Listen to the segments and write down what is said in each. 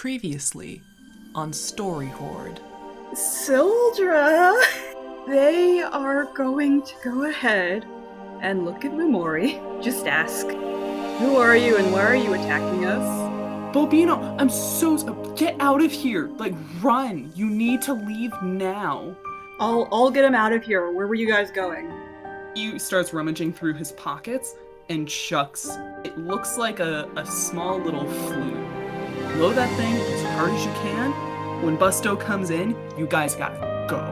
Previously on Story Hoard. Sildra! They are going to go ahead and look at Memori. Just ask, who are you and why are you attacking us? Bobino, I'm so... Get out of here! Like, run! You need to leave now. I'll get him out of here. Where were you guys going? He starts rummaging through his pockets and chucks. It looks like a small little flute. Blow that thing as hard as you can. When Busto comes in, you guys gotta go.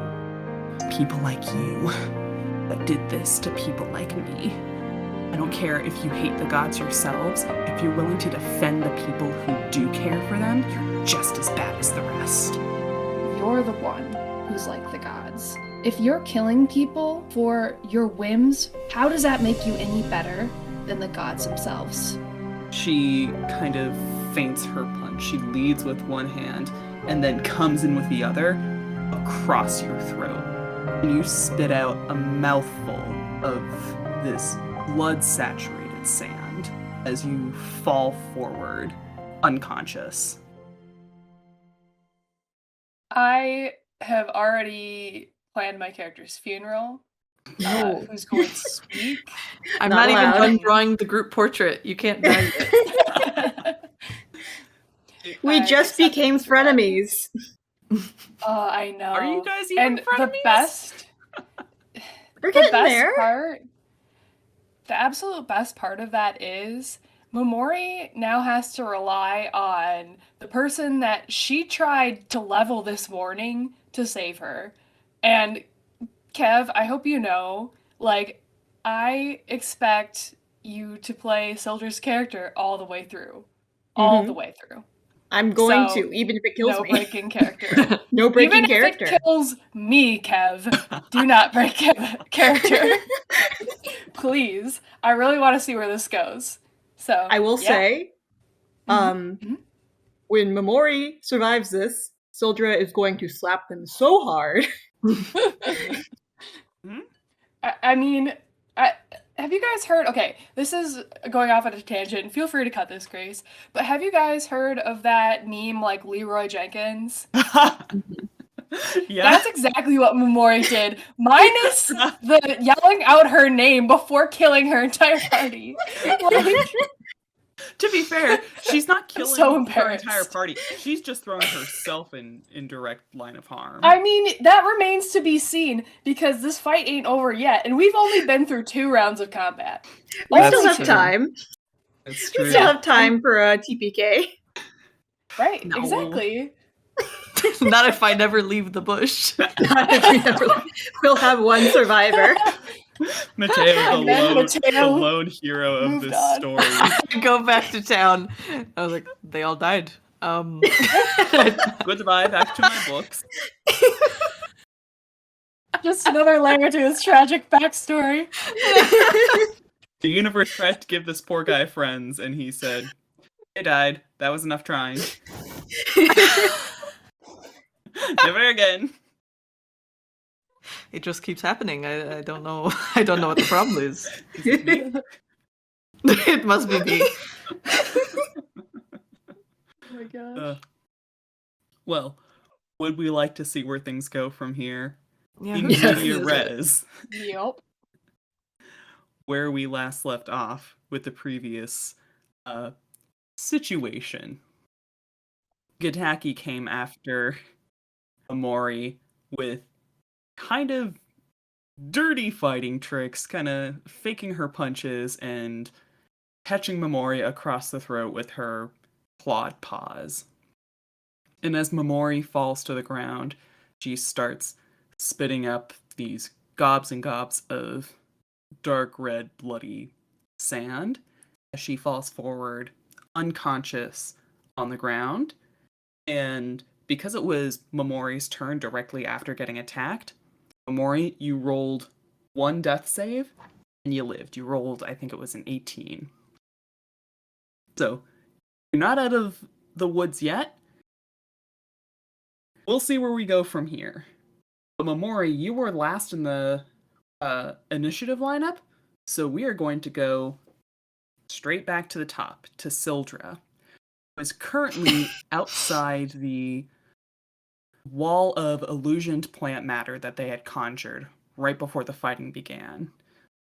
People like you that did this to people like me. I don't care if you hate the gods yourselves. If you're willing to defend the people who do care for them, you're just as bad as the rest. You're the one who's like the gods. If you're killing people for your whims, how does that make you any better than the gods themselves? She kind of feints her punch. She leads with one hand and then comes in with the other across your throat. And you spit out a mouthful of this blood-saturated sand as you fall forward, unconscious. I have already planned my character's funeral. Who's going to speak? I'm Not not even allowed. done drawing the group portrait. You can't die yet. We just became frenemies. Oh, I know. Are you guys even and the frenemies? best, We're the getting best there. part, the absolute best part of that is Memori now has to rely on the person that she tried to level this morning to save her. And Kev, I hope you know, like, I expect you to play Sildra's character all the way through. All the way through. I'm going So, to, even if it kills No me. breaking character. No breaking Even character. if it kills me, Kev, do not break character. Please. I really want to see where this goes. So I will say, Mhm. when Memori survives this, Sildra is going to slap them so hard. I mean, have you guys heard? Okay, this is going off on a tangent. Feel free to cut this, Grace. But have you guys heard of that meme like Leroy Jenkins? Yeah. That's exactly what Memori did, minus the yelling out her name before killing her entire party. Like, To be fair, she's not killing so her embarrassed. entire party. She's just throwing herself in direct line of harm. I mean, that remains to be seen because this fight ain't over yet, and we've only been through 2 rounds of combat. We That's still have true. time. It's We true. still have time for a TPK. Right, No. exactly. Not if I never leave the bush. Not if we never- We'll have one survivor. Mateo, And then the Mateo lone hero of moved this on. story. I go back to town. I was like, they all died. Goodbye, back to my books. Just another layer to his tragic backstory. The universe tried to give this poor guy friends, and he said, they died. That was enough trying. Never again. It just keeps happening. I don't know. I don't know what the problem is. It must be me. Oh my gosh. Well, would we like to see where things go from here? Yeah, In who's media this? res, Yep. where we last left off with the previous situation. Gataki came after Amori with kind of dirty fighting tricks, kind of faking her punches and catching Memori across the throat with her clawed paws. And as Memori falls to the ground, she starts spitting up these gobs and gobs of dark red bloody sand as she falls forward unconscious on the ground. And because it was Memori's turn directly after getting attacked, Memori, you rolled 1 death save and you lived. You rolled, I think it was an 18. So, you're not out of the woods yet. We'll see where we go from here. But Memori, you were last in the initiative lineup, so we are going to go straight back to the top, to Sildra. is currently outside the wall of illusioned plant matter that they had conjured right before the fighting began.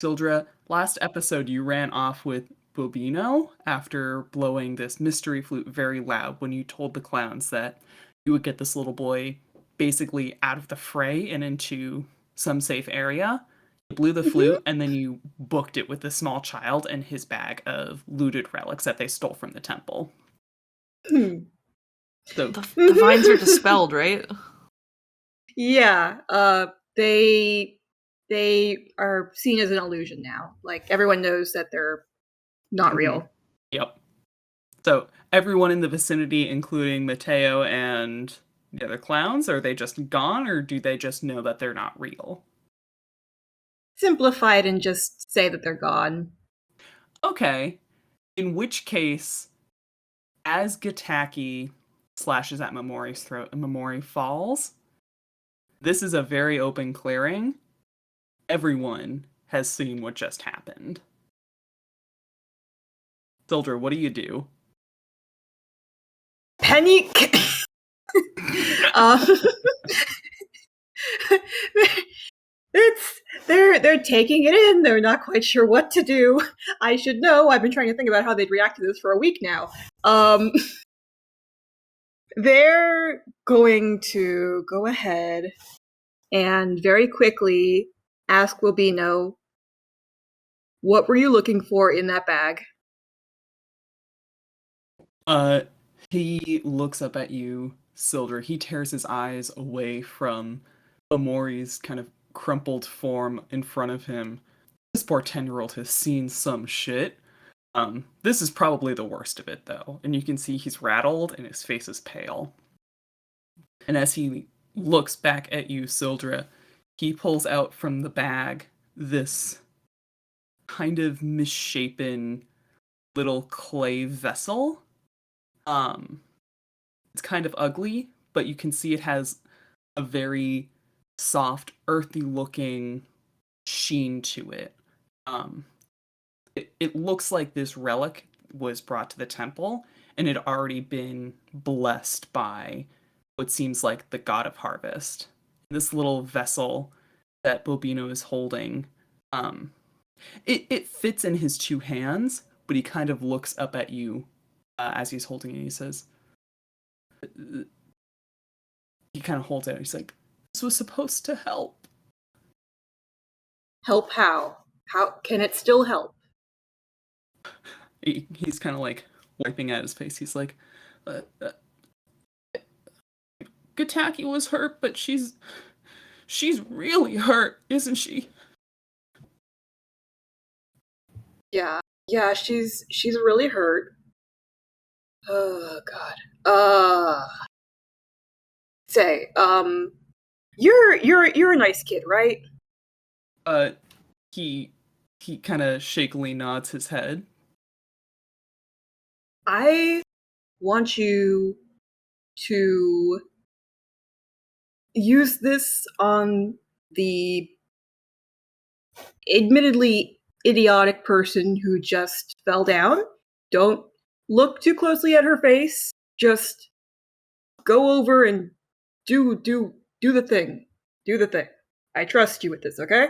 Sildra, last episode you ran off with Bobino after blowing this mystery flute very loud when you told the clowns that you would get this little boy basically out of the fray and into some safe area. You blew the flute and then you booked it with the small child and his bag of looted relics that they stole from the temple. So The vines are dispelled, right? Yeah, they are seen as an illusion now. Like, everyone knows that they're not real. Yep. So everyone in the vicinity, including Mateo and the other clowns, are they just gone, or do they just know that they're not real? Simplify it and just say that they're gone. Okay. In which case, as Gataki slashes at Momori's throat and Momori falls, this is a very open clearing. Everyone has seen what just happened. Sildra, what do you do? Penny. They're taking it in. They're not quite sure what to do. I should know. I've been trying to think about how they'd react to this for a week now. They're going to go ahead and very quickly ask Wabino, what were you looking for in that bag? He looks up at you, Sildra. He tears his eyes away from Amori's kind of crumpled form in front of him. This poor 10-year-old has seen some shit. This is probably the worst of it, though. And you can see he's rattled and his face is pale. And as he looks back at you, Sildra, he pulls out from the bag this kind of misshapen little clay vessel. It's kind of ugly, but you can see it has a very soft, earthy looking sheen to it. It looks like this relic was brought to the temple and had already been blessed by what seems like the god of harvest. This little vessel that Bobino is holding, it fits in his two hands, but he kind of looks up at you as he's holding it. He says, he kind of holds it. He's like, this was supposed to help. Help how? How can it still help? He's kind of like wiping at his face. He's like, Gataki was hurt, but she's really hurt, isn't she? Yeah, she's really hurt. Oh God. Say, you're a nice kid, right? He kind of shakily nods his head. I want you to use this on the admittedly idiotic person who just fell down. Don't look too closely at her face. Just go over and do the thing. Do the thing. I trust you with this, okay?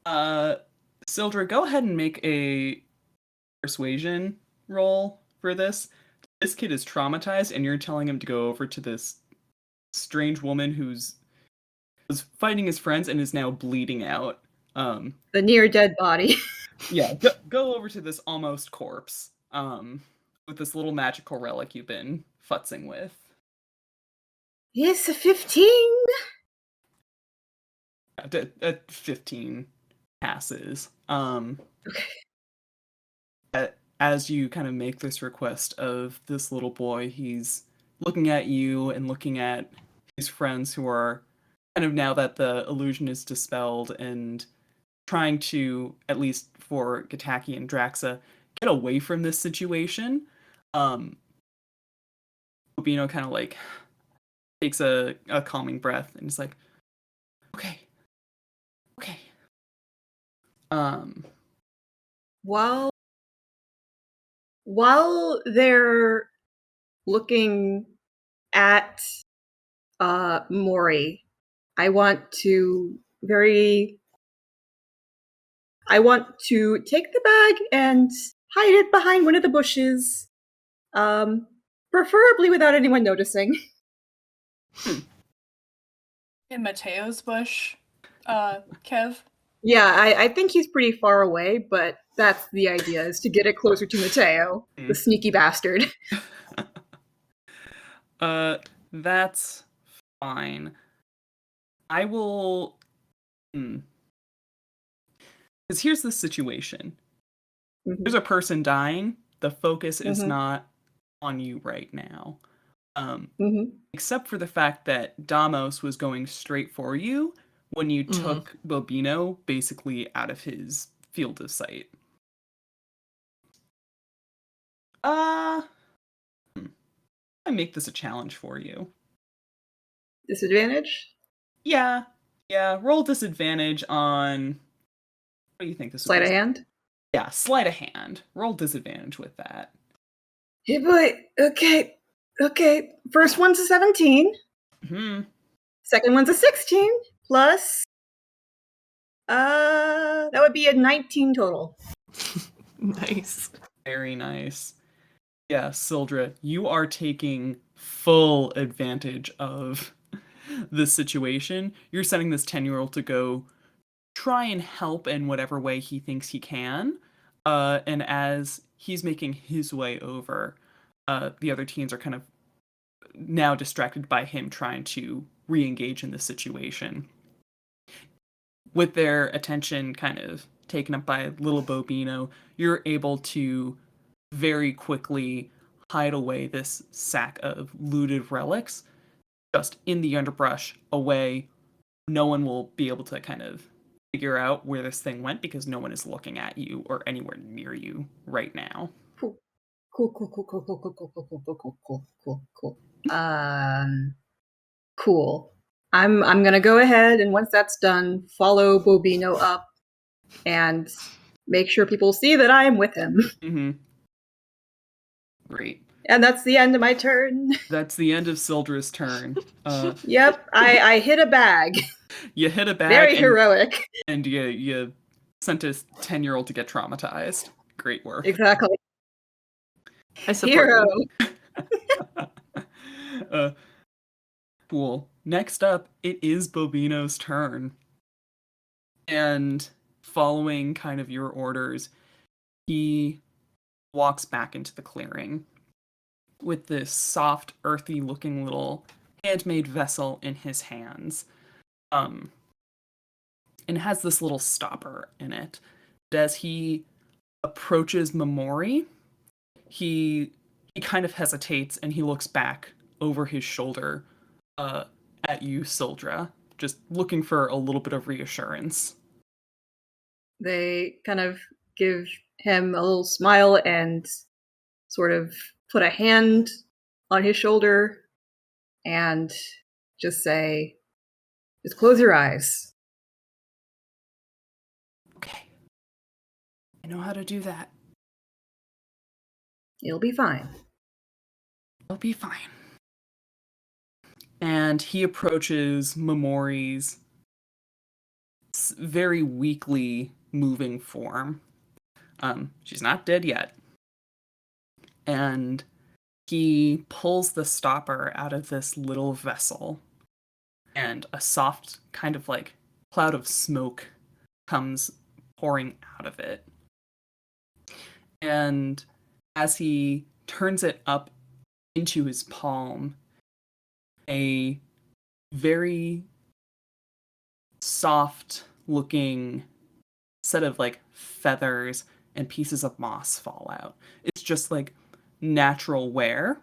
Sildra, go ahead and make a persuasion roll for this. This kid is traumatized, and you're telling him to go over to this strange woman was fighting his friends and is now bleeding out. The near dead body. Yeah, go over to this almost corpse. With this little magical relic you've been futzing with. It's a 15. At 15 passes. Okay. As you kind of make this request of this little boy, he's looking at you and looking at his friends who are kind of, now that the illusion is dispelled, and trying to, at least for Gataki and Draxa, get away from this situation. Bobino kind of like takes a calming breath and is like, okay. While while they're looking at Mori, I want to take the bag and hide it behind one of the bushes, preferably without anyone noticing. In Mateo's bush, Kev. Yeah, I think he's pretty far away, but that's the idea, is to get it closer to Mateo, the sneaky bastard. That's fine. I will... Because here's the situation. There's a person dying. The focus is not on you right now. Except for the fact that Damos was going straight for you when you took Bobino basically out of his field of sight. I make this a challenge for you. Disadvantage? Yeah. Roll disadvantage on... What do you think this would be? Sleight of hand? Yeah, sleight of hand. Roll disadvantage with that. Hey boy, okay. First one's a 17. Second one's a 16. Plus, that would be a 19 total. Nice. Very nice. Yeah, Sildra, you are taking full advantage of this situation. You're sending this 10-year-old to go try and help in whatever way he thinks he can. And as he's making his way over, the other teens are kind of now distracted by him trying to re-engage in the situation. With their attention kind of taken up by little Bobino, you're able to very quickly hide away this sack of looted relics just in the underbrush, away. No one will be able to kind of figure out where this thing went because no one is looking at you or anywhere near you right now. Cool. Cool. I'm gonna go ahead, and once that's done, follow Bobino up and make sure people see that I am with him. Great. And that's the end of my turn. That's the end of Sildra's turn. Yep, I hit a bag. You hit a bag. Very heroic. And you sent a 10-year-old to get traumatized. Great work. Exactly. I support Hero. You. Cool. Next up, it is Bobino's turn. And following kind of your orders, he walks back into the clearing with this soft, earthy looking little handmade vessel in his hands. And has this little stopper in it. But as he approaches Mamori, he kind of hesitates and he looks back over his shoulder at you, Sildra, just looking for a little bit of reassurance. They kind of give him a little smile and sort of put a hand on his shoulder and just say, just close your eyes. Okay. I know how to do that. You'll be fine. I'll be fine. And he approaches Mamori's very weakly moving form. She's not dead yet. And he pulls the stopper out of this little vessel, and a soft kind of like cloud of smoke comes pouring out of it. And as he turns it up into his palm, a very soft looking set of like feathers and pieces of moss fall out. It's just like natural wear.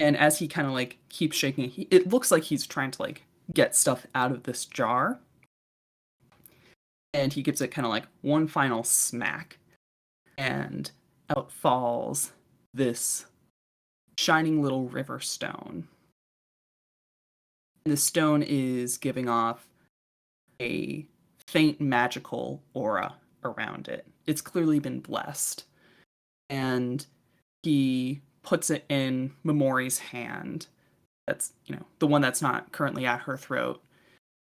And as he kind of like keeps shaking, it looks like he's trying to like get stuff out of this jar. And he gives it kind of like one final smack. And out falls this shining little river stone. And the stone is giving off a faint magical aura around it. It's clearly been blessed. and he puts it in Momori's hand. That's, the one that's not currently at her throat.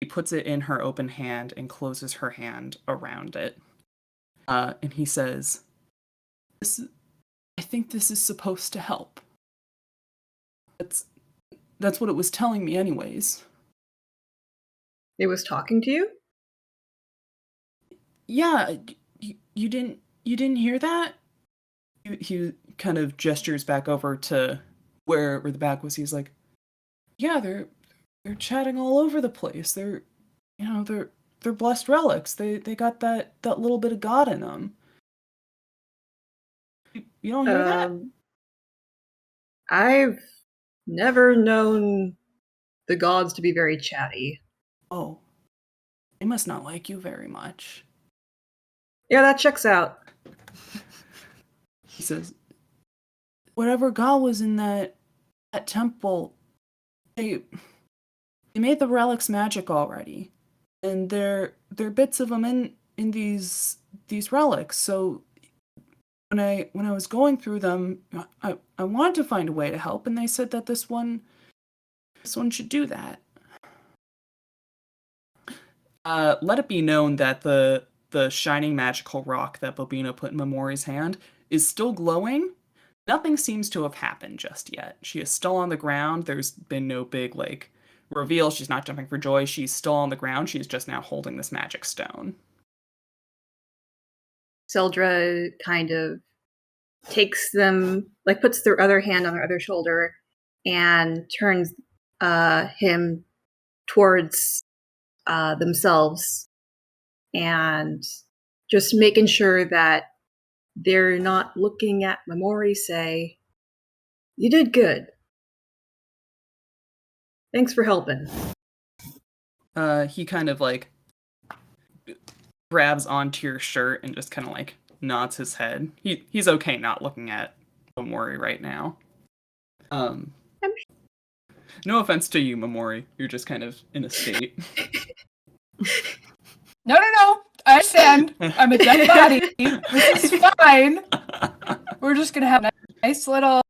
He puts it in her open hand and closes her hand around it. And he says, I think this is supposed to help. That's what it was telling me anyways. It was talking to you? Yeah, you didn't hear that? He kind of gestures back over to where the back was. He's like, yeah, they're chatting all over the place. They're blessed relics. They got that little bit of God in them. You don't hear that? I've never known the gods to be very chatty. Oh, they must not like you very much. Yeah, that checks out. He says, whatever God was in that temple, they made the relics magic already, and there are bits of them in these relics. So when I was going through them, I wanted to find a way to help, and they said that this one should do that. Let it be known that the shining magical rock that Bobina put in Momori's hand is still glowing. Nothing seems to have happened just yet. She is still on the ground. There's been no big, reveal. She's not jumping for joy. She's still on the ground. She's just now holding this magic stone. Sildra kind of takes them, puts their other hand on their other shoulder and turns him towards themselves, and just making sure that they're not looking at Momori, say, you did good. Thanks for helping. He kind of grabs onto your shirt and just kind of nods his head. He's okay not looking at Momori right now. No offense to you, Momori. You're just kind of in a state. No. I stand. I'm a dead body. This is fine. We're just gonna have a nice little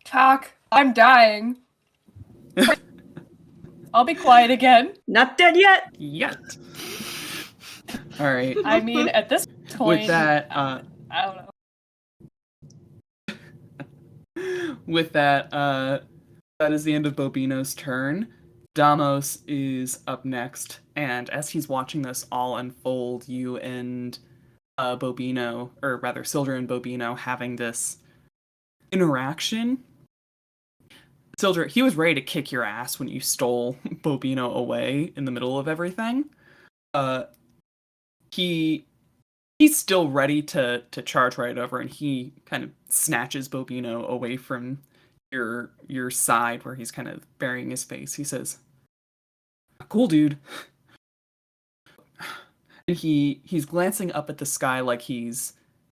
talk. I'm dying. I'll be quiet again. Not dead yet. Yet. All right. I mean, at this point, With that, I don't know. With that, that is the end of Bobino's turn. Damos is up next, and as he's watching this all unfold, you and Bobino, or rather Sildra and Bobino, having this interaction. Sildra, he was ready to kick your ass when you stole Bobino away in the middle of everything. He's still ready to charge right over, and he kind of snatches Bobino away from your side where he's kind of burying his face. He says, cool, dude. And he's glancing up at the sky like he's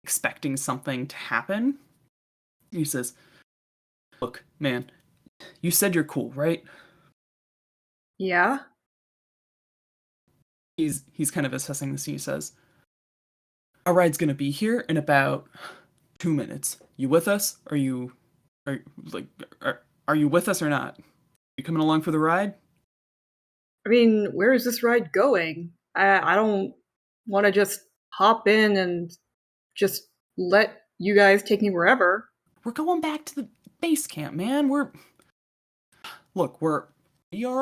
expecting something to happen. He says, look, man, you said you're cool, right? Yeah. He's kind of assessing this, and he says, our ride's gonna be here in about 2 minutes. You with us? Are you with us or not? You coming along for the ride? I mean, where is this ride going? I don't want to just hop in and just let you guys take me wherever. We're going back to the base camp, man. We are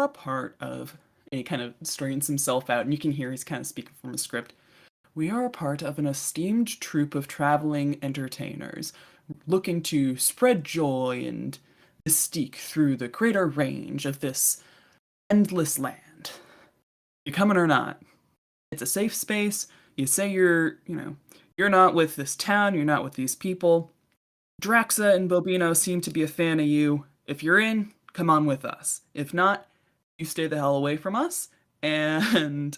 a part of, and he kind of straightens himself out, and you can hear he's kind of speaking from a script. We are a part of an esteemed troupe of traveling entertainers, looking to spread joy and mystique through the greater range of this endless land. You coming or not? It's a safe space. You say you're not with this town, you're not with these people. Draxa and Bobino seem to be a fan of you. If you're in, come on with us. If not, you stay the hell away from us, and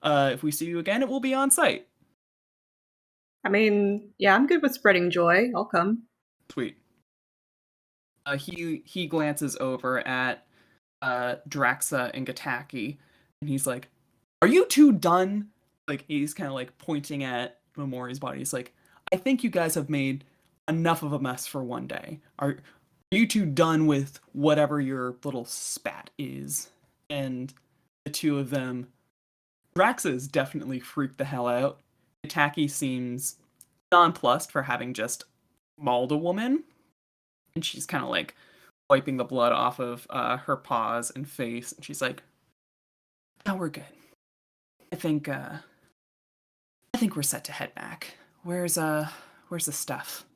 if we see you again, it will be on site. I mean, yeah, I'm good with spreading joy. I'll come. Sweet. He glances over at Draxa and Gataki, and he's like, are you two done? He's kind of pointing at Momori's body. He's like, I think you guys have made enough of a mess for one day. Are you two done with whatever your little spat is? And the two of them, Draxa's definitely freaked the hell out. Taki seems nonplussed for having just mauled a woman. And she's kind of like wiping the blood off of her paws and face. And she's like, "No, we're good. I think we're set to head back. Where's the stuff?"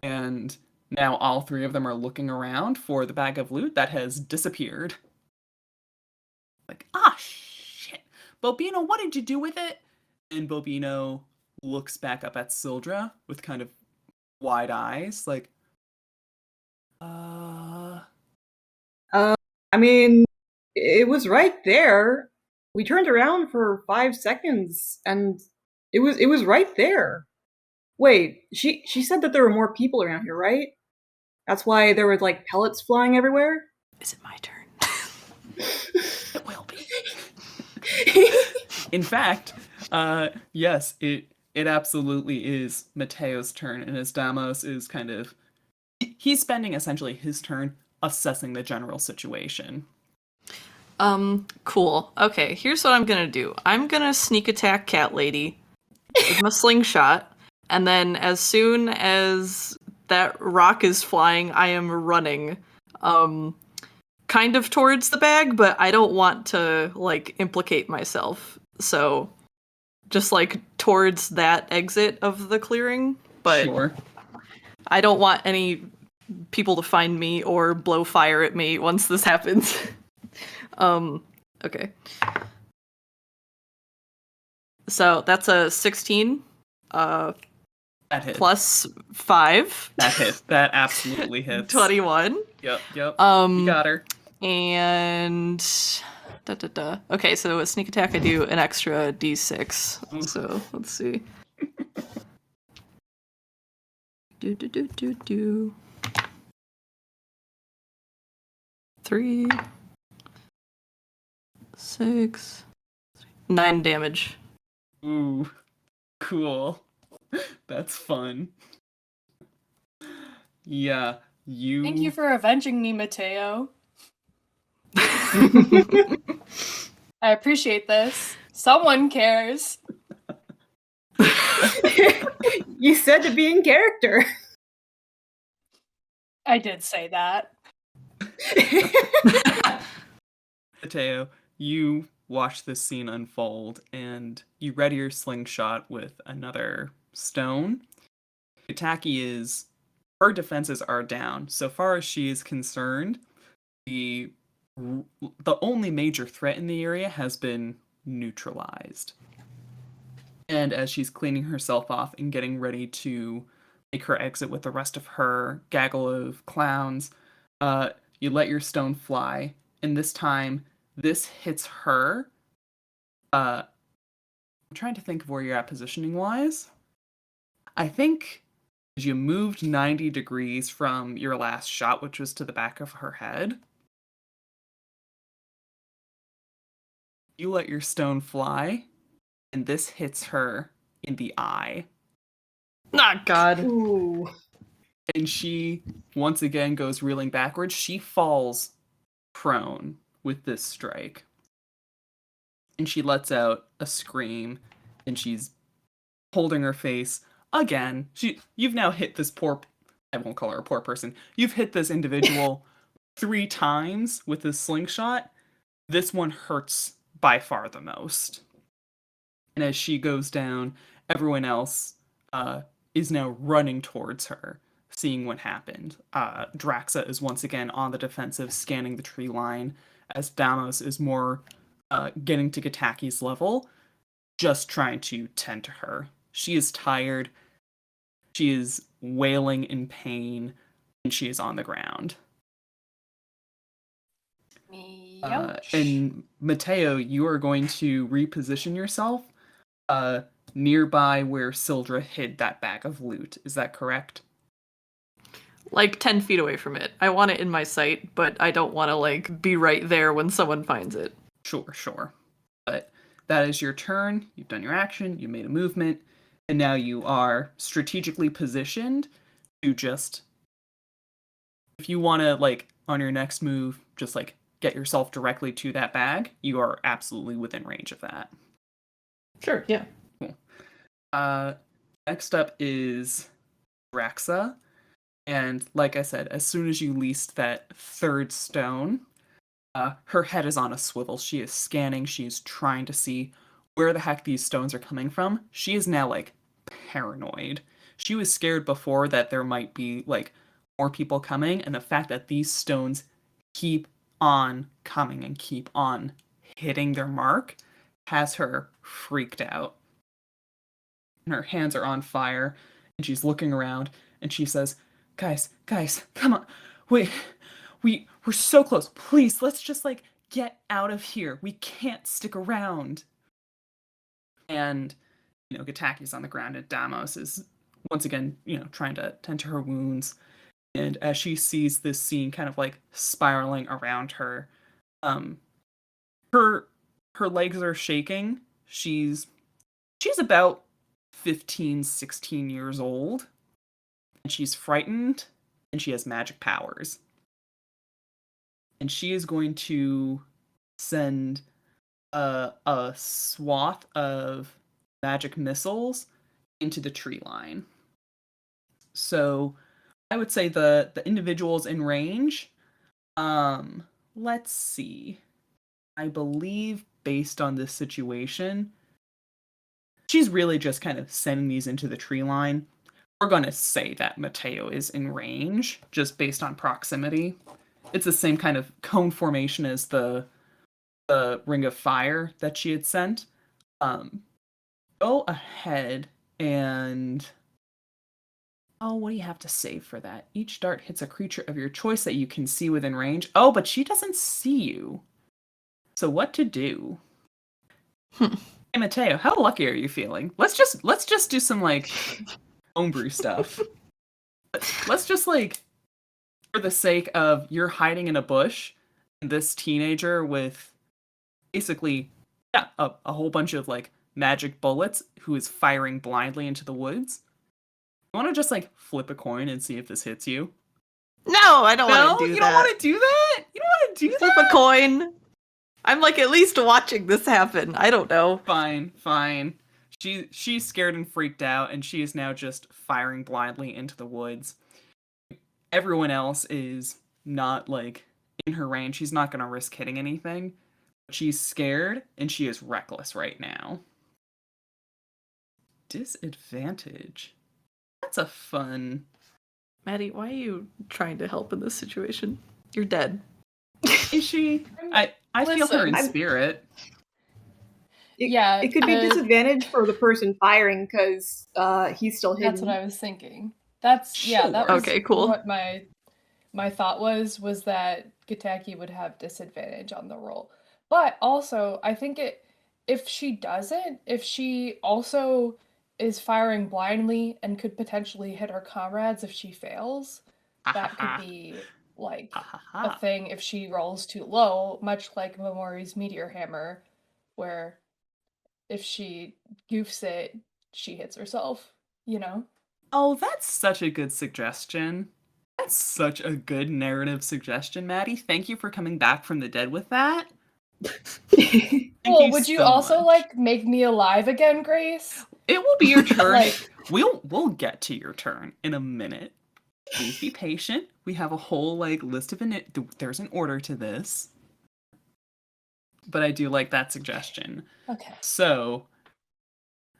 And now all three of them are looking around for the bag of loot that has disappeared. Like, shit. Bobino, what did you do with it? And Bobino looks back up at Sildra with kind of wide eyes, like, I mean, it was right there. We turned around for 5 seconds, and it was right there. Wait, she said that there were more people around here, right? That's why there were like pellets flying everywhere. Is it my turn? it will be. In fact, yes, it absolutely is Mateo's turn, and as Damos is kind of, he's spending essentially his turn assessing the general situation. Cool. Okay, here's what I'm gonna do. I'm gonna sneak attack Cat Lady with my slingshot, and then as soon as that rock is flying, I am running, kind of towards the bag, but I don't want to, like, implicate myself. So, just, like, towards that exit of the clearing, but Sure. I don't want any people to find me or blow fire at me once this happens. Okay. So that's a 16. That hit. Plus 5. That hit. That absolutely hits. 21. Yep. You You got her. And okay, so a sneak attack I do an extra d6. So let's see. Do. 3, 6, 9 damage. Ooh, cool. That's fun. Yeah, you... Thank you for avenging me, Mateo. I appreciate this. Someone cares. You said to be in character. I did say that. Mateo, you watch this scene unfold, and you ready your slingshot with another stone. Itaki her defenses are down. So far as she is concerned, the only major threat in the area has been neutralized. And as she's cleaning herself off and getting ready to make her exit with the rest of her gaggle of clowns, you let your stone fly, and this time, this hits her. I'm trying to think of where you're at positioning-wise. I think you moved 90 degrees from your last shot, which was to the back of her head. You let your stone fly, and this hits her in the eye. Not God. Ooh. And she, once again, goes reeling backwards. She falls prone with this strike. And she lets out a scream, and she's holding her face again. You've now hit this I won't call her a poor person. You've hit this individual 3 times with this slingshot. This one hurts by far the most. And as she goes down, everyone else is now running towards her, seeing what happened. Draxa is once again on the defensive, scanning the tree line, as Damos is more getting to Gataki's level, just trying to tend to her. She is tired, she is wailing in pain, and she is on the ground. And Mateo, you are going to reposition yourself nearby where Sildra hid that bag of loot. Is that correct? Like 10 feet away from it. I want it in my sight, but I don't want to, like, be right there when someone finds it. Sure. But that is your turn. You've done your action, you made a movement, and now you are strategically positioned to just, if you want to, like, on your next move, just, like, get yourself directly to that bag, you are absolutely within range of that. Sure, yeah. Cool. Next up is Rexa. And like I said, as soon as you least that third stone, her head is on a swivel. She is scanning. She is trying to see where the heck these stones are coming from. She is now, like, paranoid. She was scared before that there might be, like, more people coming, and the fact that these stones keep on coming and keep on hitting their mark has her freaked out. And her hands are on fire, and she's looking around, and she says, guys, come on. Wait, we're so close. Please, let's just, like, get out of here. We can't stick around. And, Gataki's on the ground, and Damos is once again, trying to tend to her wounds. And as she sees this scene kind of, like, spiraling around her, her legs are shaking. She's about 15, 16 years old. And she's frightened, and she has magic powers. And she is going to send a swath of magic missiles into the tree line. So I would say the individuals in range, let's see. I believe based on this situation, she's really just kind of sending these into the tree line. We're going to say that Mateo is in range, just based on proximity. It's the same kind of cone formation as the Ring of Fire that she had sent. Go ahead and... Oh, what do you have to say for that? Each dart hits a creature of your choice that you can see within range. Oh, but she doesn't see you. So what to do? Hey, Mateo, how lucky are you feeling? Let's just do some, like, homebrew stuff. Let's just, like, for the sake of you're hiding in a bush, and this teenager with basically, a whole bunch of, like, magic bullets who is firing blindly into the woods. You want to just, like, flip a coin and see if this hits you? No, I don't want to do that. You don't want to do that? You don't want to do Flip that? a coin. I'm, like, at least watching this happen. I don't know. Fine. She's scared and freaked out, and she is now just firing blindly into the woods. Everyone else is not, like, in her range. She's not going to risk hitting anything. But she's scared, and she is reckless right now. Disadvantage. That's a fun... Maddie, why are you trying to help in this situation? You're dead. Is she? I feel her in Listen, spirit. It could be disadvantage for the person firing because he's still hidden. That's what I was thinking. That was Okay, cool. what my thought was that Gataki would have disadvantage on the roll. But also, I think if she also is firing blindly and could potentially hit her comrades if she fails, that could be, like, a thing if she rolls too low, much like Momori's Meteor Hammer, where if she goofs it, she hits herself, Oh, that's such a good suggestion. That's such a good narrative suggestion, Maddie. Thank you for coming back from the dead with that. Well, would you also much. like make me alive again, Grace? It will be your turn. Like- We'll get to your turn in a minute. Please be patient. We have a whole, like, list of there's an order to this. But I do like that suggestion. Okay. So,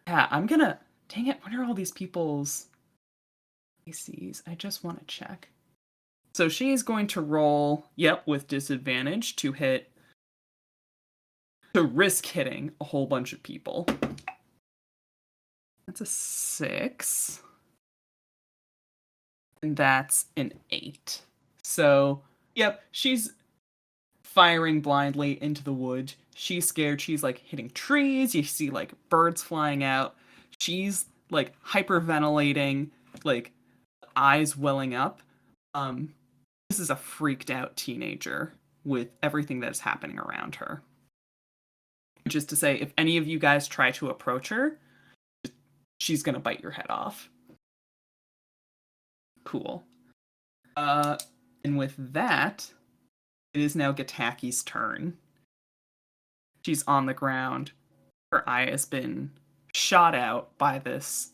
yeah, I'm gonna... Dang it, what are all these people's ACs? I just want to check. So she's going to roll, with disadvantage to risk hitting a whole bunch of people. That's a 6. And that's an 8. So, she's firing blindly into the woods. She's scared. She's, like, hitting trees. You see, like, birds flying out. She's, like, hyperventilating, like, eyes welling up. This is a freaked out teenager with everything that is happening around her. Which is to say, if any of you guys try to approach her, she's gonna bite your head off. Cool. And with that, it is now Gataki's turn. She's on the ground. Her eye has been shot out by this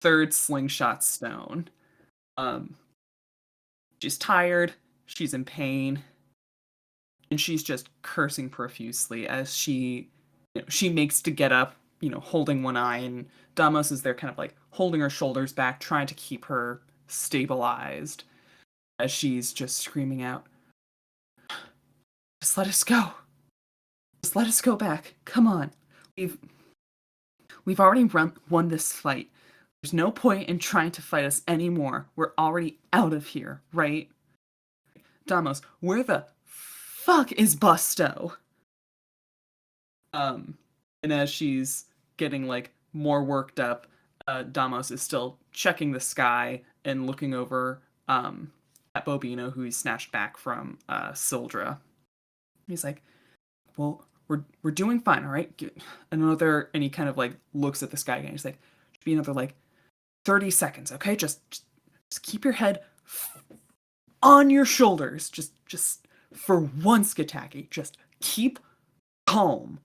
third slingshot stone. She's tired, she's in pain, and she's just cursing profusely as she makes to get up, holding one eye, and Damos is there kind of like holding her shoulders back, trying to keep her stabilized as she's just screaming out, "Just let us go. Just let us go back. Come on. We've already won this fight. There's no point in trying to fight us anymore. We're already out of here, right? Damos, where the fuck is Busto?" And as she's getting like more worked up, Damos is still checking the sky and looking over at Bobino, who he snatched back from Sildra. He's like, "Well, we're doing fine, all right?" And he kind of like looks at the sky again. He's like, "Should be another like 30 seconds, okay? Just keep your head on your shoulders. Just for once, Gataki, just keep calm."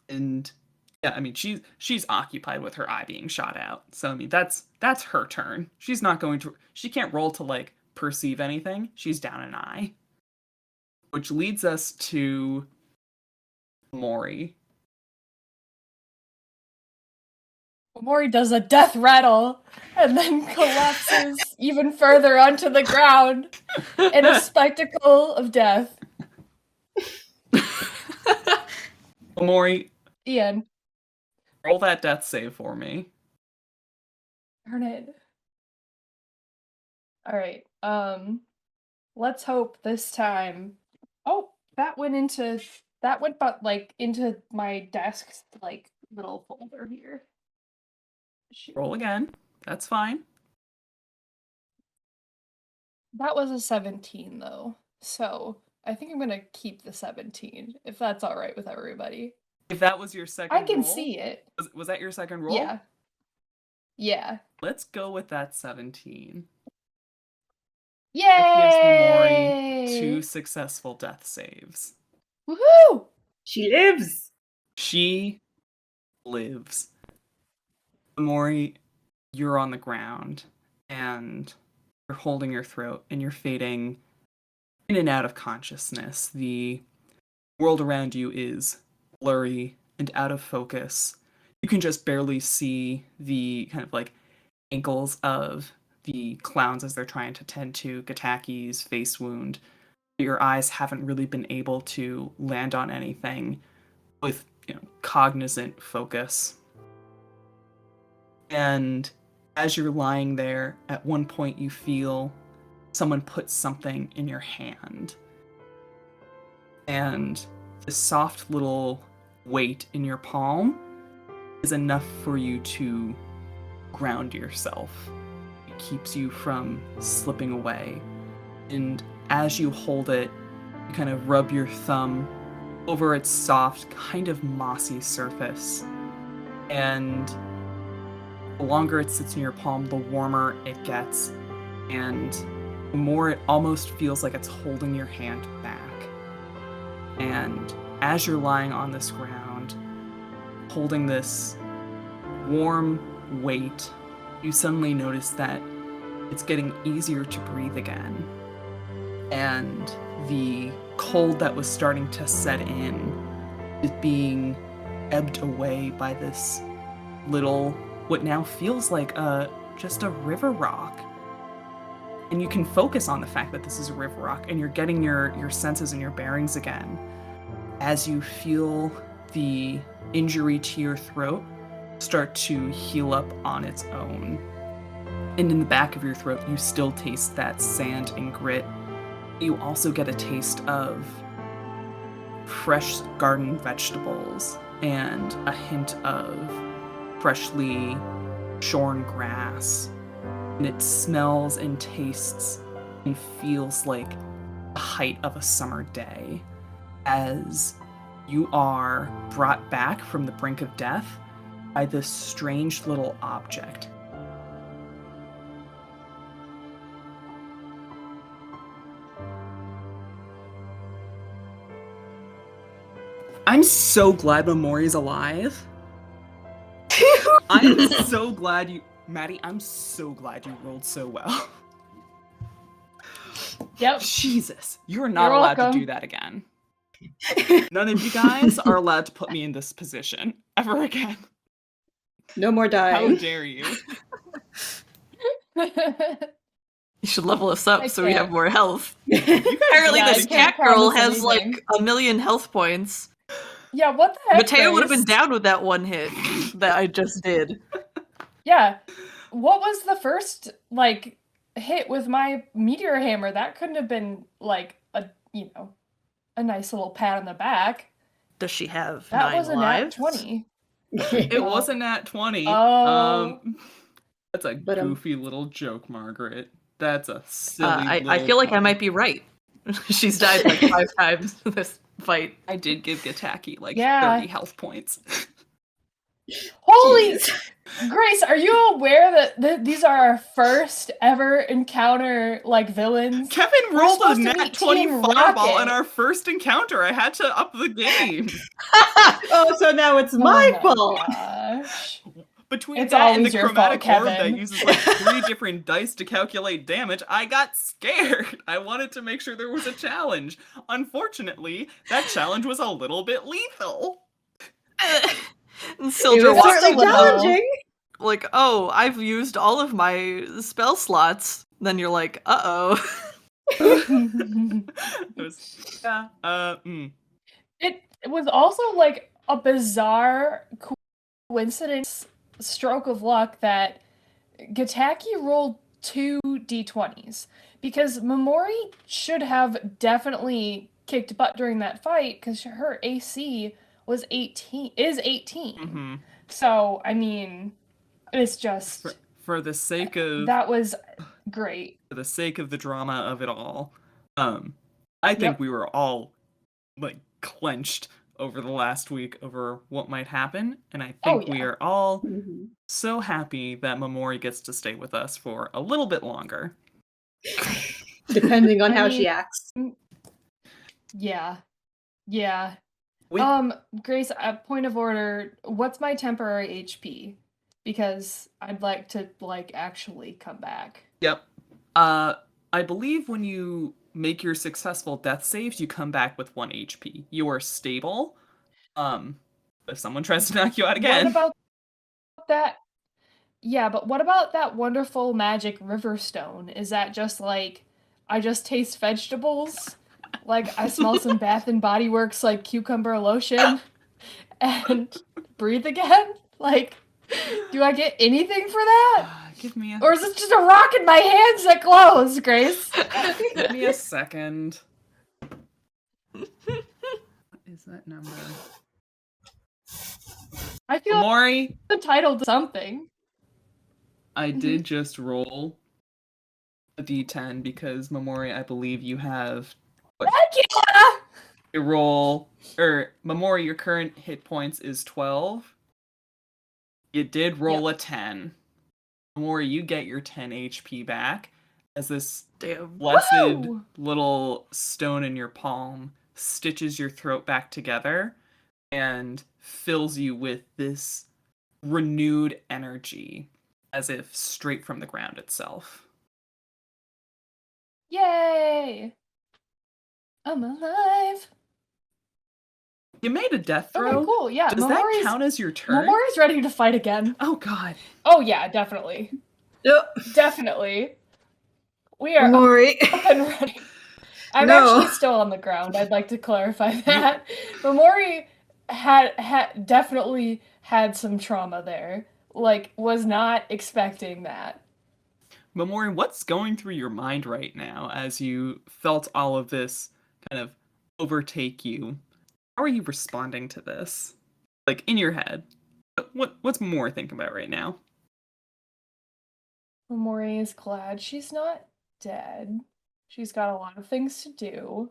And yeah, I mean, she's occupied with her eye being shot out. So I mean, that's her turn. She can't roll to like perceive anything. She's down an eye. Which leads us to Mori. Mori does a death rattle and then collapses even further onto the ground in a spectacle of death. Mori, Ian. roll that death save for me. Darn it. Alright, let's hope this time. Oh, that went into my desk's like little folder here. Shoot. Roll again. That's fine. That was a 17 though. So I think I'm gonna keep the 17, if that's alright with everybody. If that was your second I can roll, see it. Was that your second roll? Yeah. Yeah. Let's go with that 17. Yay! That gives Mori 2 successful death saves. Woohoo! She lives! She lives. Mori, you're on the ground, and you're holding your throat, and you're fading in and out of consciousness. The world around you is blurry and out of focus. You can just barely see the kind of like ankles of the clowns as they're trying to tend to Gataki's face wound. Your eyes haven't really been able to land on anything with, cognizant focus. And as you're lying there, at one point you feel someone put something in your hand. And the soft little weight in your palm is enough for you to ground yourself. It keeps you from slipping away. And as you hold it, you kind of rub your thumb over its soft, kind of mossy surface. And the longer it sits in your palm, the warmer it gets. And the more it almost feels like it's holding your hand back. And as you're lying on this ground, holding this warm weight, you suddenly notice that it's getting easier to breathe again. And the cold that was starting to set in is being ebbed away by this little, what now feels like just a river rock. And you can focus on the fact that this is a river rock, and you're getting your senses and your bearings again as you feel the injury to your throat start to heal up on its own. And in the back of your throat, you still taste that sand and grit. You also get a taste of fresh garden vegetables and a hint of freshly shorn grass. And it smells and tastes and feels like the height of a summer day as you are brought back from the brink of death by this strange little object. I'm so glad Momori's alive. I'm so glad you, Maddie, I'm so glad you rolled so well. Yep. Jesus, you're not You're allowed welcome. to do that again. None of you guys are allowed to put me in this position ever again. No more How dying. dare you? You should level us up I so we have can't. more health. You guys Apparently, Yeah, I this can't cat girl promise has like anything. 1,000,000 health points. Yeah, what the heck, Mateo would have been Grace? down with that one hit that I just did. Yeah. What was the first, like, hit with my meteor hammer? That couldn't have been, like, a nice little pat on the back. Does she have That 9 was a nat lives? 20. It wasn't nat 20. Oh. That's a But, goofy little joke, Margaret. That's a silly little I feel like I pun. might be right. She's died like 5 times in this fight. I did give Gataki like Yeah. 30 health points. Holy Jeez. Grace, are you aware that these are our first ever encounter, like, villains? Kevin We're rolled a supposed to nat meet 20 Team fireball Rocket. in our first encounter. I had to up the game. Oh, so now it's my fault. Gosh. Between It's that and the always your chromatic fault, orb that Kevin. uses like 3 different dice to calculate damage, I got scared. I wanted to make sure there was a challenge. Unfortunately, that challenge was a little bit lethal. And It Sildra was walks certainly in with challenging. like, oh, I've used all of my spell slots. Then you're like, uh-oh. It was, yeah, It was also like a bizarre coincidence, stroke of luck that Gataki rolled 2 d20s because Momori should have definitely kicked butt during that fight because her AC was 18. mhm. So I mean, it's just For the sake of that was great. for the sake of the drama of it all, I think Yep. we were all like clenched over the last week over what might happen, and I think we yeah. are all Mhm. so happy that Momori gets to stay with us for a little bit longer. Depending on I how mean- she acts. Yeah. With- Grace, a point of order, what's my temporary HP? Because I'd like to, like, actually come back. Yep. I believe when you make your successful death saves, you come back with 1 HP. You are stable. If someone tries to knock you out again. What about that? Yeah, but what about that wonderful magic river stone? Is that just, like, I just taste vegetables? Like, I smell some Bath and Body Works, like, cucumber lotion and breathe again? Like, do I get anything for that? Give me a Or is it just a rock in my hands that glows, Grace? give me a second. What is that number? I feel Momori, entitled to something. I did just roll a d10 because Momori, I believe you have Heck yeah! you roll Momori, your current hit points is 12. You did roll a 10. Momori, you get your 10 HP back as this Damn. blessed Woo! little stone in your palm stitches your throat back together and fills you with this renewed energy as if straight from the ground itself. Yay! I'm alive. You made a death throw. Okay, cool. Yeah, Does that count as your turn? Momori's ready to fight again. Oh god. Oh yeah, definitely. Yep. Definitely. We are Mori. up and ready. I'm No. actually still on the ground. I'd like to clarify that. Momori had definitely had some trauma there. Like, was not expecting that. Momori, what's going through your mind right now as you felt all of this kind of overtake you? How are you responding to this? Like, in your head. What's Momori thinking about right now? Momori is glad she's not dead. She's got a lot of things to do.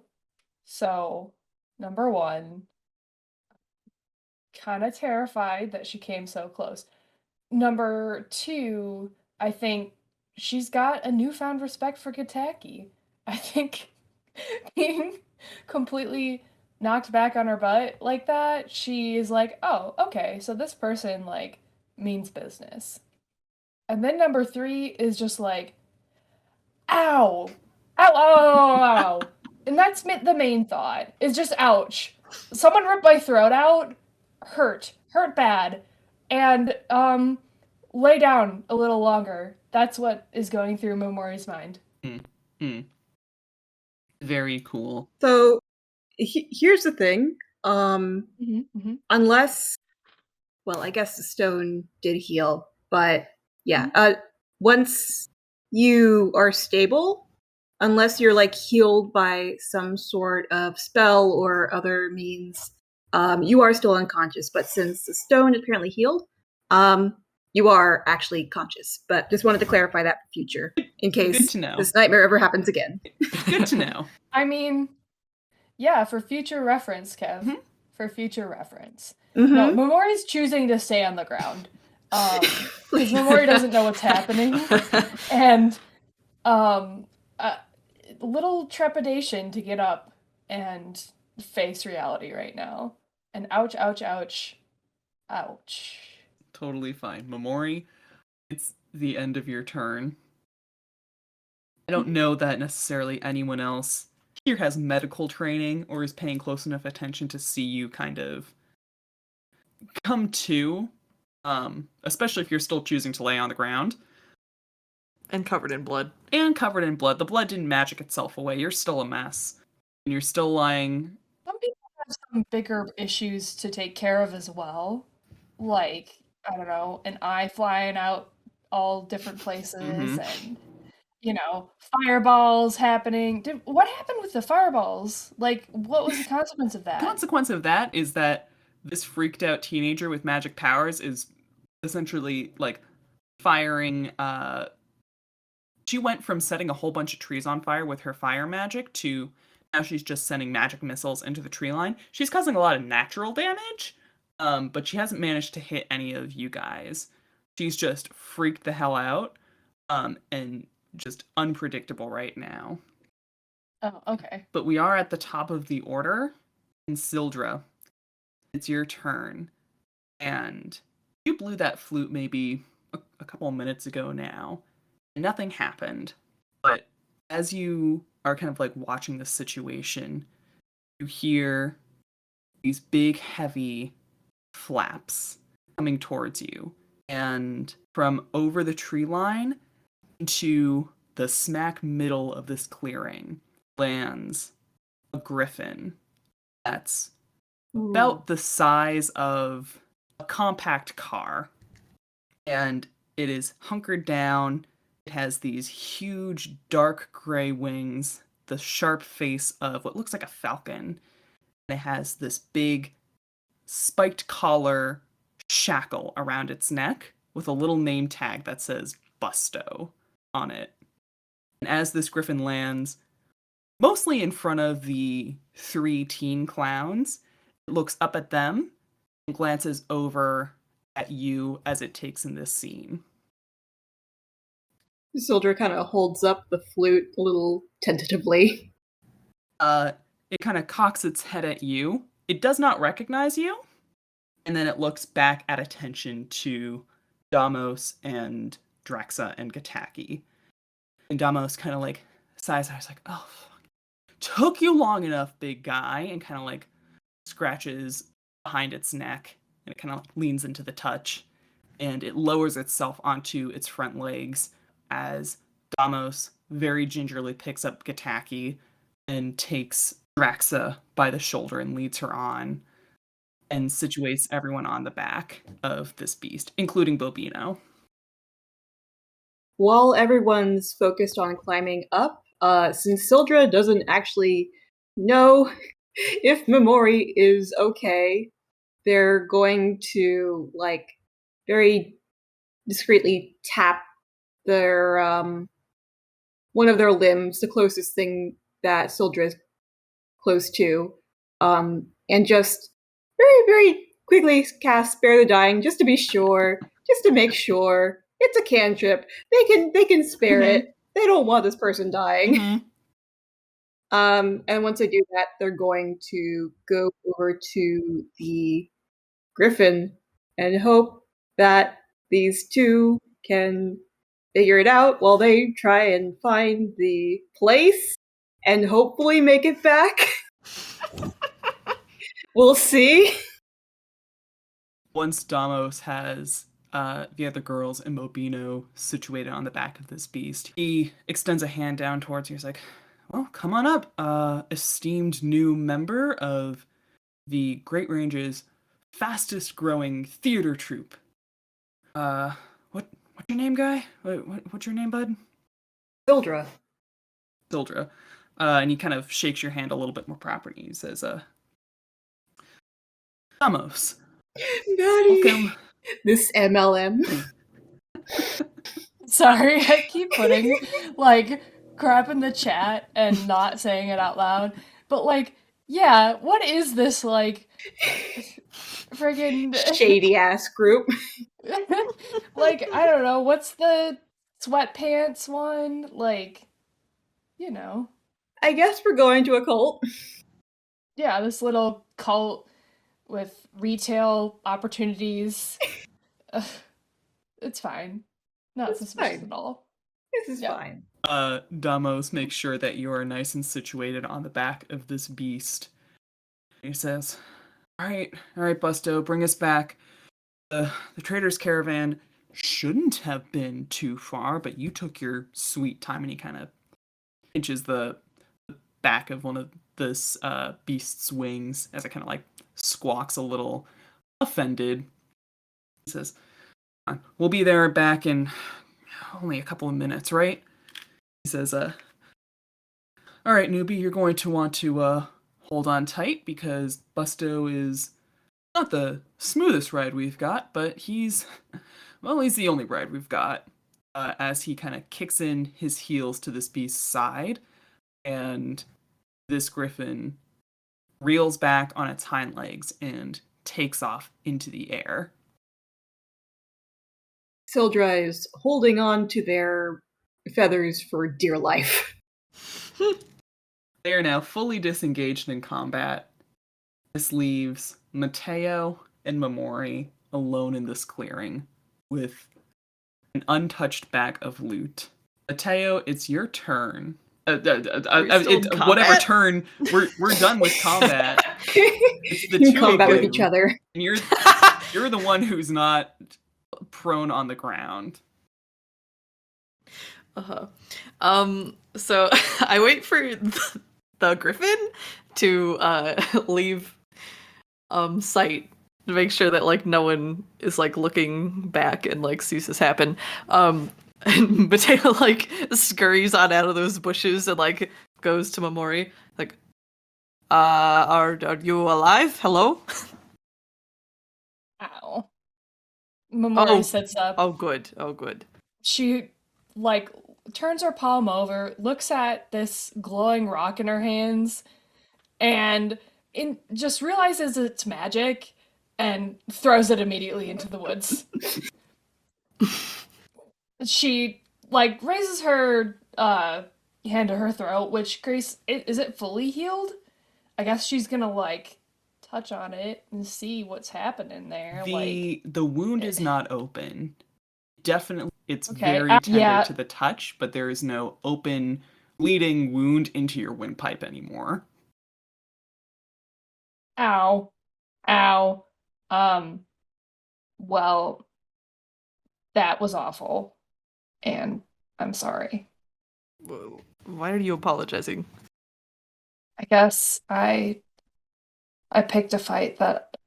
So, number one, kind of terrified that she came so close. Number two, I think she's got a newfound respect for Gataki. I think being completely knocked back on her butt like that, she's like, oh, okay, so this person, like, means business. And then number 3 is just like, ow, ow, ow, ow, ow. And that's the main thought, is just ouch. Someone ripped my throat out, hurt bad. And, lay down a little longer. That's what is going through Momori's mind. Very cool. So here's the thing. Unless, well, I guess the stone did heal, but yeah, once you are stable, unless you're like healed by some sort of spell or other means, you are still unconscious. But since the stone apparently healed, you are actually conscious. But just wanted to clarify that for future, in case this nightmare ever happens again. Good to know. I mean, yeah, for future reference, Kev. For future reference. Mm-hmm. No, Momori's choosing to stay on the ground. Because Momori doesn't know what's happening. And little trepidation to get up and face reality right now. And ouch, ouch, ouch. Ouch. Totally fine. Momori, it's the end of your turn. I don't know that necessarily anyone else here has medical training or is paying close enough attention to see you kind of come to, especially if you're still choosing to lay on the ground. And covered in blood. The blood didn't magic itself away. You're still a mess. And you're still lying. Some people have some bigger issues to take care of as well. Like, I don't know, an eye flying out all different places and, you know, fireballs happening. What happened with the fireballs? Like, what was the consequence of that? The consequence of that is that this freaked out teenager with magic powers is essentially, like, firing, she went from setting a whole bunch of trees on fire with her fire magic to now she's just sending magic missiles into the tree line. She's causing a lot of natural damage, but she hasn't managed to hit any of you guys. She's just freaked the hell out, and just unpredictable right now. Oh, okay. But we are at the top of the order, and Sildra, it's your turn. And you blew that flute maybe a couple of minutes ago now. Nothing happened, but as you are kind of like watching the situation, you hear these big, heavy flaps coming towards you. And from over the tree line into the smack middle of this clearing lands a griffin that's about the size of a compact car. And it is hunkered down. It has these huge dark gray wings, the sharp face of what looks like a falcon. And it has this big spiked collar shackle around its neck with a little name tag that says Busto on it. And as this griffin lands, mostly in front of the 3 teen clowns, it looks up at them and glances over at you as it takes in this scene. Sildra kind of holds up the flute a little tentatively. It kind of cocks its head at you. It does not recognize you. And then it looks back at attention to Damos and Drexa and Gataki. And Damos kind of like sighs. I was like, oh, fuck. Took you long enough, big guy. And kind of like scratches behind its neck. And it kind of leans into the touch. And it lowers itself onto its front legs as Damos very gingerly picks up Gataki and takes Drexa by the shoulder and leads her on and situates everyone on the back of this beast, including Bobino. While everyone's focused on climbing up, since Sildra doesn't actually know if Momori is okay, they're going to, like, very discreetly tap their one of their limbs, the closest thing that Sildra is close to, and just very, very quickly cast Spare the Dying just to be sure, just to make sure. It's a cantrip. They can spare it. They don't want this person dying. And once they do that, they're going to go over to the Griffin and hope that these two can figure it out while they try and find the place and hopefully make it back. We'll see. Once Damos has the other girls and Mobino situated on the back of this beast, he extends a hand down towards you. He's like, well, come on up, esteemed new member of the Great Range's fastest growing theater troupe. What's your name, guy? What's your name, bud? Sildra. Sildra. And he kind of shakes your hand a little bit more properly. He says, Damos. Maddie. Welcome. This MLM. Sorry, I keep putting, like, crap in the chat and not saying it out loud. But, like, yeah, what is this, like, friggin' Shady ass group. like, I don't know, what's the sweatpants one? Like, you know. I guess we're going to a cult. Yeah, this little cult with retail opportunities. It's fine. Not suspicious fine. at all. This is Yeah. fine. Damos makes sure that you are nice and situated on the back of this beast. He says, all right, Busto, bring us back. The trader's caravan shouldn't have been too far, but you took your sweet time. And he kind of pinches the back of one of this beast's wings as it kind of like squawks a little offended. He says, we'll be there back in only a couple of minutes, right? He says, all right, newbie, you're going to want to hold on tight because Busto is not the smoothest ride we've got, but he's the only ride we've got. As he kind of kicks in his heels to this beast's side, and this griffin reels back on its hind legs and takes off into the air. Sildra is holding on to their feathers for dear life. They are now fully disengaged in combat. This leaves Mateo and Momori alone in this clearing with an untouched bag of loot. Mateo, it's your turn. Whatever turn, we're done with combat. It's the two combat of with you, each other. and you're the one who's not prone on the ground. So I wait for the griffin to leave sight to make sure that like no one is like looking back and like sees this happen. And Mateo like scurries on out of those bushes and like goes to Momori like, are you alive? Hello? Ow. Momori sits up. Oh, good. She, like, turns her palm over, looks at this glowing rock in her hands, and just realizes it's magic and throws it immediately into the woods. She, like, raises her hand to her throat, which, Grace, is it fully healed? I guess she's gonna, like, touch on it and see what's happening there. The wound is not open. Definitely, it's Okay, very tender to the touch, but there is no open bleeding wound into your windpipe anymore. Ow. Well, that was awful. And I'm sorry. Why are you apologizing? I guess I picked a fight that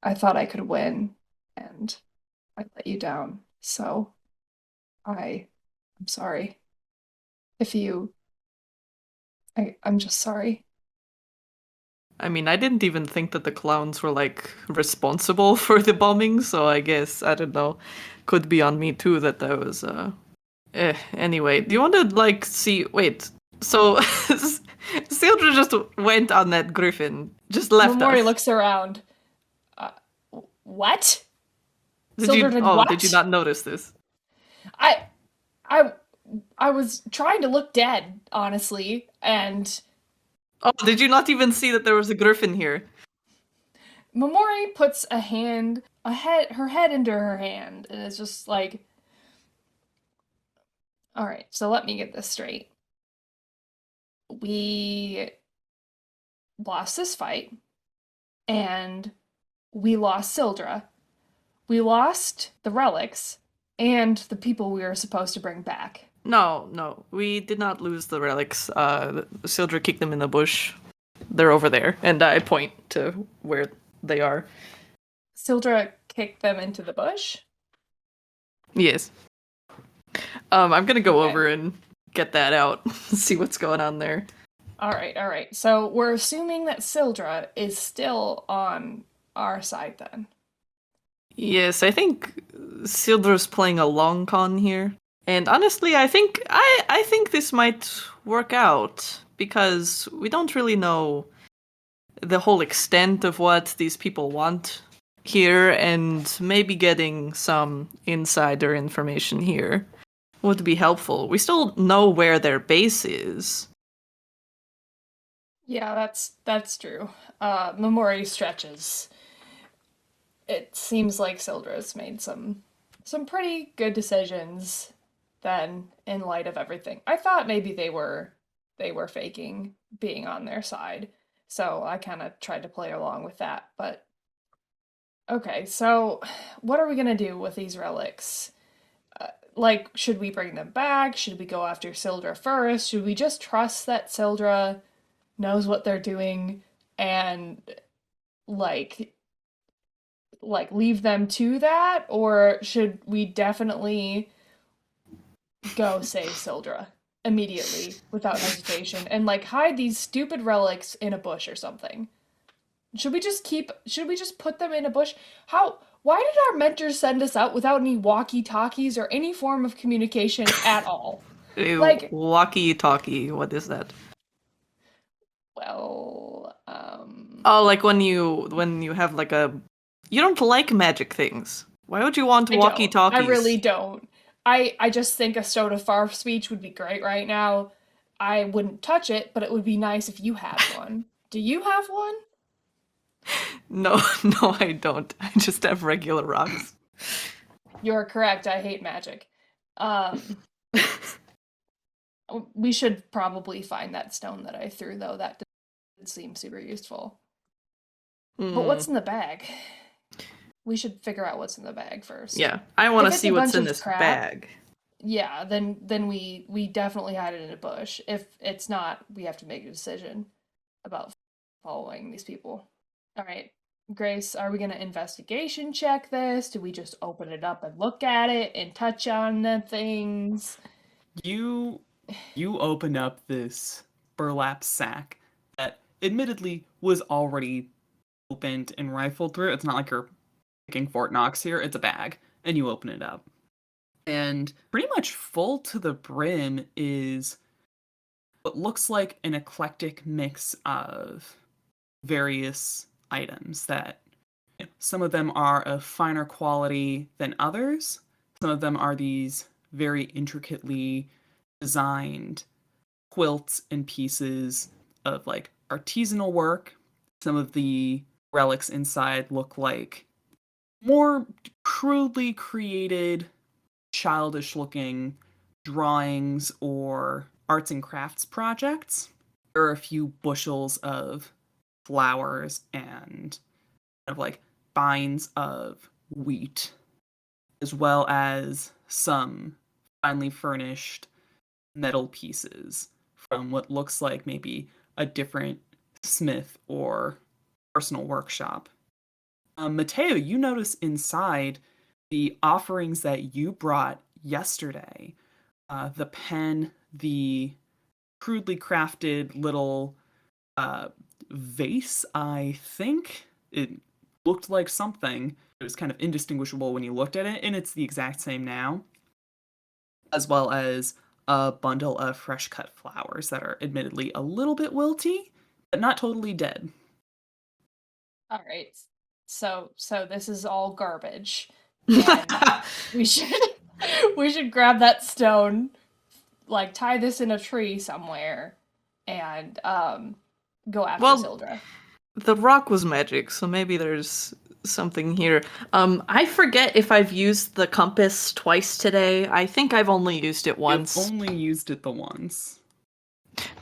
I thought I could win, and I let you down. So I'm sorry. I'm just sorry. I mean, I didn't even think that the clowns were, like, responsible for the bombing, so I guess, I don't know, could be on me too that was, Anyway, do you want to, like, see... Wait, so... Sildra just went on that griffin, just left Momori us. looks around. What? Did you not notice this? I was trying to look dead, honestly, and Oh, did you not even see that there was a griffin here? Momori puts her head into her hand, and is just like, all right, so let me get this straight. We lost this fight, and we lost Sildra. We lost the relics and the people we were supposed to bring back. No, we did not lose the relics. Sildra kicked them in the bush. They're over there, and I point to where they are. Sildra kicked them into the bush? Yes. I'm gonna go Okay. over and get that out, see what's going on there. All right. So we're assuming that Sildra is still on our side then. Yes, I think Sildra's playing a long con here. And honestly, I think this might work out because we don't really know the whole extent of what these people want here, and maybe getting some insider information here would be helpful. We still know where their base is. Yeah, that's true. Memori stretches. It seems like Sildra's made some pretty good decisions then in light of everything. I thought maybe they were faking being on their side. So I kind of tried to play along with that, but okay, so what are we going to do with these relics? Like, should we bring them back? Should we go after Sildra first? Should we just trust that Sildra knows what they're doing and like leave them to that, or should we definitely go save Sildra immediately without hesitation and like hide these stupid relics in a bush or something? Should we just put them in a bush? Why did our mentors send us out without any walkie-talkies or any form of communication at all? Like, walkie-talkie, what is that? well, Oh, like when you have like you don't like magic things. Why would you want walkie-talkies? I really don't. I just think a Soda Farf speech would be great right now. I wouldn't touch it, but it would be nice if you had one. Do you have one? No, I don't. I just have regular rocks. You're correct. I hate magic. We should probably find that stone that I threw, though. That did seem super useful. But what's in the bag? We should figure out what's in the bag first. Yeah, I want to If see it's a what's bunch in of this crap, bag. Yeah, then we definitely hide it in a bush. If it's not, we have to make a decision about following these people. All right, Grace, are we gonna investigation check this? Do we just open it up and look at it and touch on the things? You open up this burlap sack that admittedly was already opened and rifled through. It's not like you're picking Fort Knox here. It's a bag, and you open it up. And pretty much full to the brim is what looks like an eclectic mix of various items that some of them are of finer quality than others. Some of them are these very intricately designed quilts and pieces of like artisanal work. Some of the relics inside look like more crudely created, childish looking drawings or arts and crafts projects. There are a few bushels of flowers and kind of like binds of wheat, as well as some finely furnished metal pieces from what looks like maybe a different smith or personal workshop. Mateo, you notice inside the offerings that you brought yesterday, the pen, the crudely crafted little vase, I think. It looked like something. It was kind of indistinguishable when you looked at it, and it's the exact same now. As well as a bundle of fresh cut flowers that are admittedly a little bit wilty, but not totally dead. All right. So this is all garbage. And we should grab that stone, like tie this in a tree somewhere, and go after Well, Sildra. The rock was magic, so maybe there's something here. I forget if I've used the compass twice today. I think I've only used it once. You've only used it the once.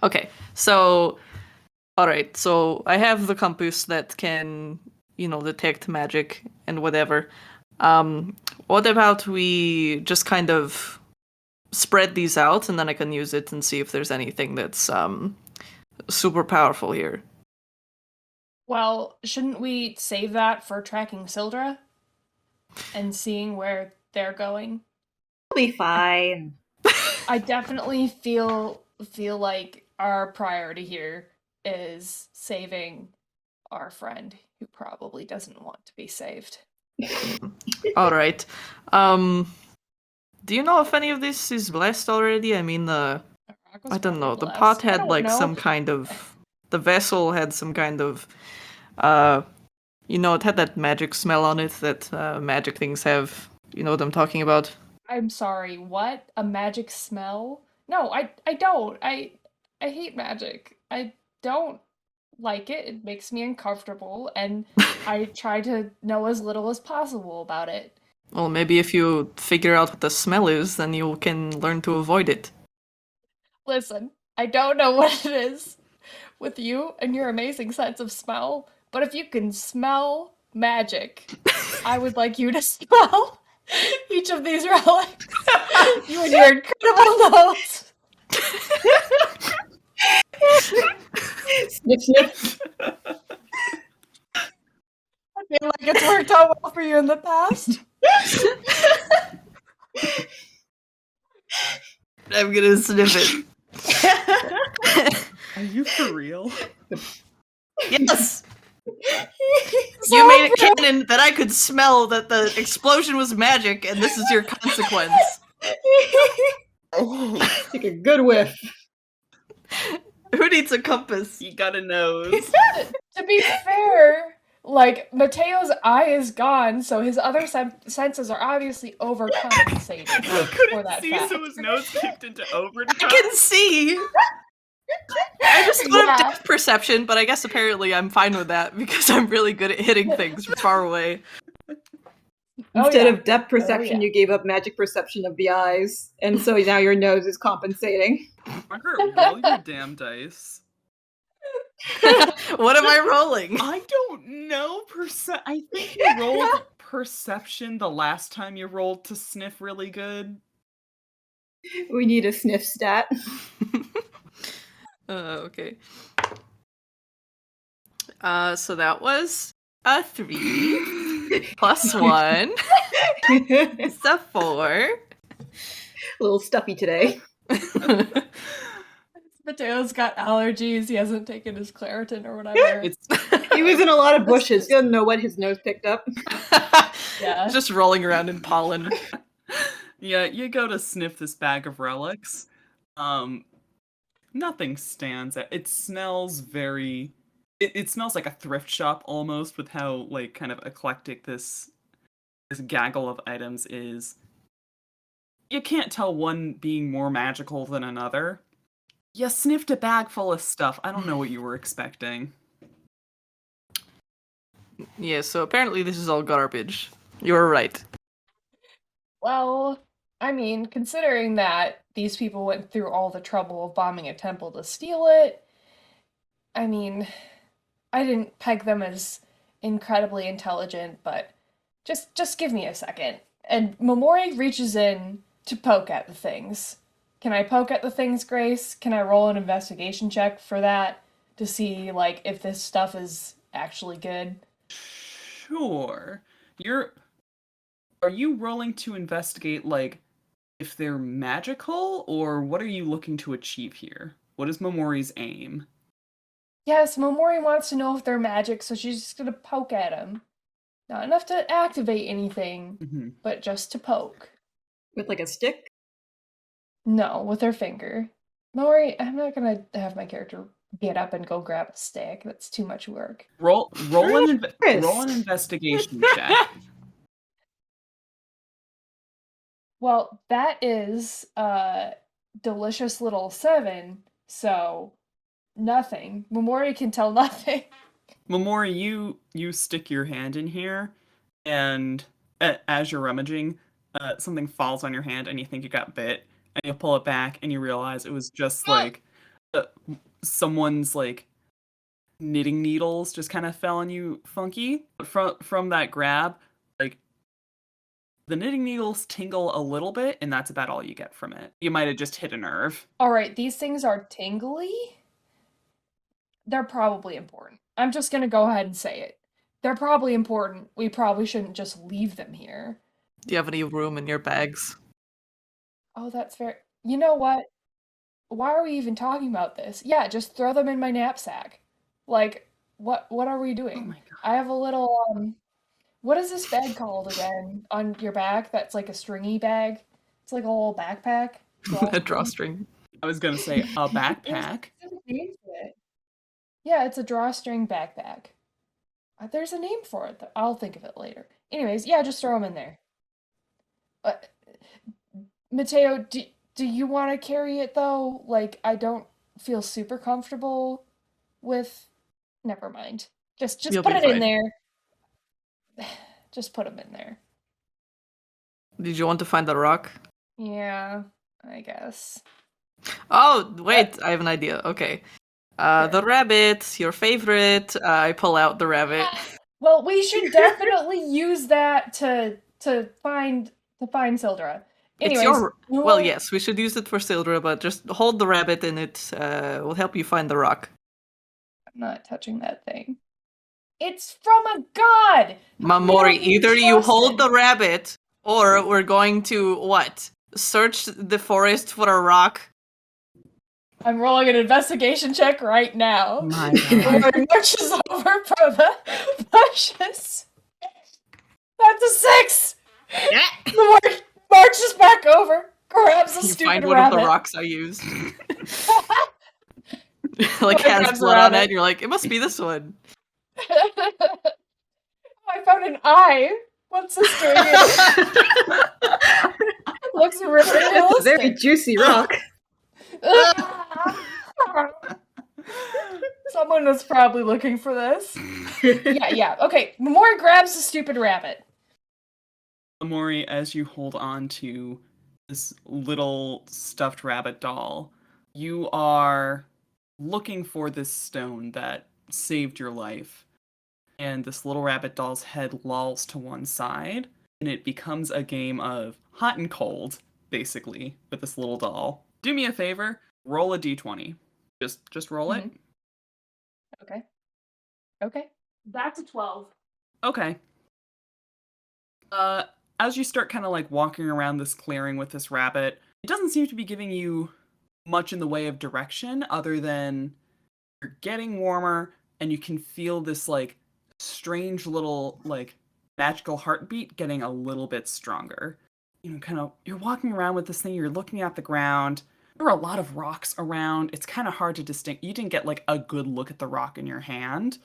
Okay, so alright, so I have the compass that can, detect magic and whatever. What about we just kind of spread these out, and then I can use it and see if there's anything that's super powerful here. Well, shouldn't we save that for tracking Sildra and seeing where they're going? We'll be fine. I definitely feel like our priority here is saving our friend who probably doesn't want to be saved. All right. Do you know if any of this is blessed already? I mean, I don't know. The pot had like some kind of. The vessel had some kind of. It had that magic smell on it that magic things have. You know what I'm talking about? I'm sorry, what? A magic smell? No, I don't. I hate magic. I don't like it. It makes me uncomfortable, and I try to know as little as possible about it. Well, maybe if you figure out what the smell is, then you can learn to avoid it. Listen, I don't know what it is with you and your amazing sense of smell, but if you can smell magic, I would like you to smell each of these relics. You and your incredible nose. Sniff, sniff. I feel like it's worked out well for you in the past. I'm gonna sniff it. Are you for real? Yes! You made it canon that I could smell that the explosion was magic, and this is your consequence. Take a good whiff. Who needs a compass? You got a nose. To be fair, like, Mateo's eye is gone, so his other senses are obviously overcompensating for Couldn't that see, fact. so his nose kicked into I overdrive. can see! I just don't have depth perception, but I guess apparently I'm fine with that because I'm really good at hitting things from far away. Instead of depth perception, you gave up magic perception of the eyes, and so now your nose is compensating. Margaret, roll your damn dice. What am I rolling? I don't know. I think you rolled perception the last time you rolled to sniff really good. We need a sniff stat. Okay. So that was a 3 plus 1. It's a 4. A little stuffy today. Mateo's got allergies. He hasn't taken his Claritin or whatever. He was in a lot of bushes. He doesn't know what his nose picked up. Yeah. Just rolling around in pollen. Yeah, you go to sniff this bag of relics. Nothing stands out. It smells very... It smells like a thrift shop almost, with how, like, kind of eclectic this gaggle of items is. You can't tell one being more magical than another. You sniffed a bag full of stuff. I don't know what you were expecting. Yeah, so apparently this is all garbage. You're right. Well, I mean, considering that these people went through all the trouble of bombing a temple to steal it, I mean, I didn't peg them as incredibly intelligent, but just give me a second. And Momori reaches in to poke at the things. Can I poke at the things, Grace? Can I roll an investigation check for that to see, like, if this stuff is actually good? Sure. Are you rolling to investigate, like, if they're magical, or what are you looking to achieve here? What is Momori's aim? Yes, Momori wants to know if they're magic, so she's just gonna poke at them. Not enough to activate anything, but just to poke. With like a stick? No, with her finger. Momori, I'm not gonna have my character get up and go grab a stick. That's too much work. Roll an investigation check. Well, that is a delicious little 7, so Nothing. Momori can tell nothing. Momori, you stick your hand in here, and as you're rummaging, something falls on your hand, and you think you got bit, and you pull it back, and you realize it was just like uh, someone's like knitting needles just kind of fell on you funky. From that grab, like the knitting needles tingle a little bit, and that's about all you get from it. You might have just hit a nerve. Alright, these things are tingly. They're probably important. I'm just gonna go ahead and say it. They're probably important. We probably shouldn't just leave them here. Do you have any room in your bags? Oh, that's fair. You know what? Why are we even talking about this? Yeah, just throw them in my knapsack. Like, what are we Oh doing? my god. I have a little what is this bag called again on your back that's like a stringy bag? It's like a little backpack. A drawstring. I was gonna say a There's backpack. a specific name for it. Yeah, it's a drawstring backpack. There's a name for it. I'll think of it later. Anyways, yeah, just throw them in there. Uh, Mateo, do you want to carry it though? Like, I don't feel super comfortable with. Never mind. Just You'll put be it in fine. there. Just put them in there. Did you want to find the rock? Yeah, I guess. Oh, wait, I have an idea. Okay. The rabbit, your favorite. I pull out the rabbit. Well, we should definitely use that to find Sildra. It's Anyways, your. Well, yes, we should use it for Sildra, but just hold the rabbit and it will help you find the rock. I'm not touching that thing. It's from a god! Mamori, be either you hold trusted. the rabbit, or we're going to, what? Search the forest for a rock? I'm rolling an investigation check right now. My Lord marches over for the bushes. That's a 6! Yeah. The Lord marches back over, grabs a You stupid find one rabbit. of the rocks I used. like, Lord has grabs the blood on it, rabbit. and you're like, it must be this one. I found an eye. What's this doing here? Looks really It's a very realistic. juicy rock. Someone was probably looking for this. Yeah. Okay, Momori grabs the stupid rabbit. Amori, as you hold on to this little stuffed rabbit doll, you are looking for this stone that saved your life. And this little rabbit doll's head lolls to one side, and it becomes a game of hot and cold, basically, with this little doll. Do me a favor, roll a d20. Just roll it. Okay. That's a 12. Okay. As you start kind of like walking around this clearing with this rabbit, it doesn't seem to be giving you much in the way of direction other than you're getting warmer and you can feel this like strange little like magical heartbeat getting a little bit stronger. You know, kind of you're walking around with this thing, you're looking at the ground. There are a lot of rocks around. It's kind of hard to distinguish. You didn't get like a good look at the rock in your hand,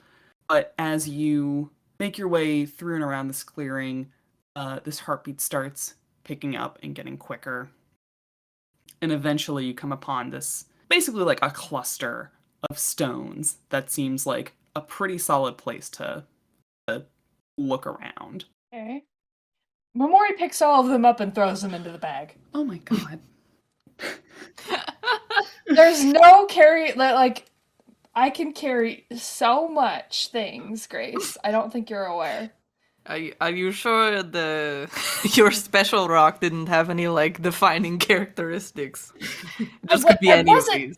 but as you make your way through and around this clearing, this heartbeat starts picking up and getting quicker. And eventually you come upon this, basically like a cluster of stones that seems like a pretty solid place to look around. Okay. Momori picks all of them up and throws them into the bag. Oh my god. There's no carry, like, I can carry so much things, Grace. I don't think you're aware. Are you sure your special rock didn't have any like defining characteristics? This could be It any of wasn't- these.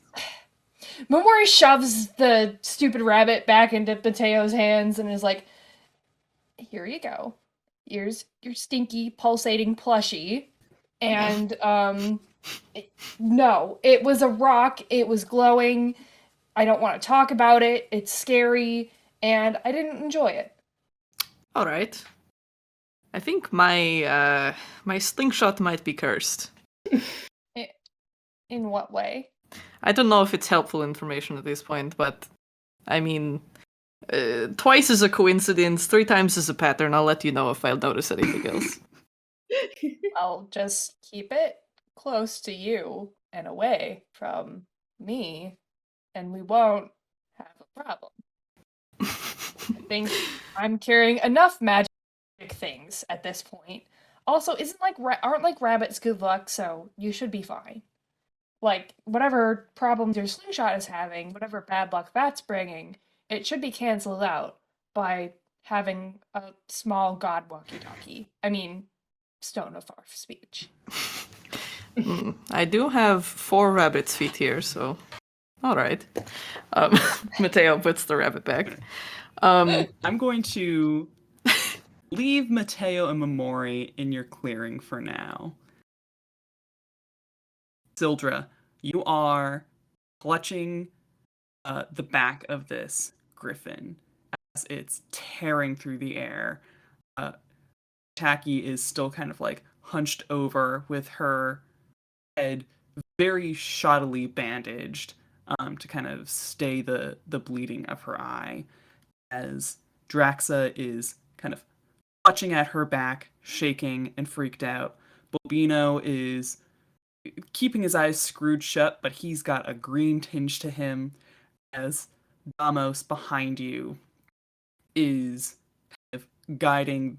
Momori shoves the stupid rabbit back into Mateo's hands and is like, here you go. Here's your stinky, pulsating plushie. And, no, it was a rock. It was glowing. I don't want to talk about it. It's scary. And I didn't enjoy it. All right. I think my my slingshot might be cursed. In what way? I don't know if it's helpful information at this point, but I mean, twice is a coincidence, 3 times is a pattern. I'll let you know if I'll notice anything else. I'll just keep it close to you and away from me. and we won't have a problem. I think I'm carrying enough magic things at this point. Also, aren't rabbits good luck, so you should be fine. Like, whatever problems your slingshot is having, whatever bad luck that's bringing, it should be canceled out by having a small god walkie-talkie. I mean, stone of our speech. I do have 4 rabbit's feet here, so all right. Mateo puts the rabbit back. I'm going to leave Mateo and Mamori in your clearing for now. Sildra, you are clutching the back of this griffin as it's tearing through the air. Tacky is still kind of like hunched over with her head very shoddily bandaged to kind of stay the bleeding of her eye, as Draxa is kind of clutching at her back, shaking and freaked out. Bobino is keeping his eyes screwed shut, but he's got a green tinge to him, as Damos behind you is kind of guiding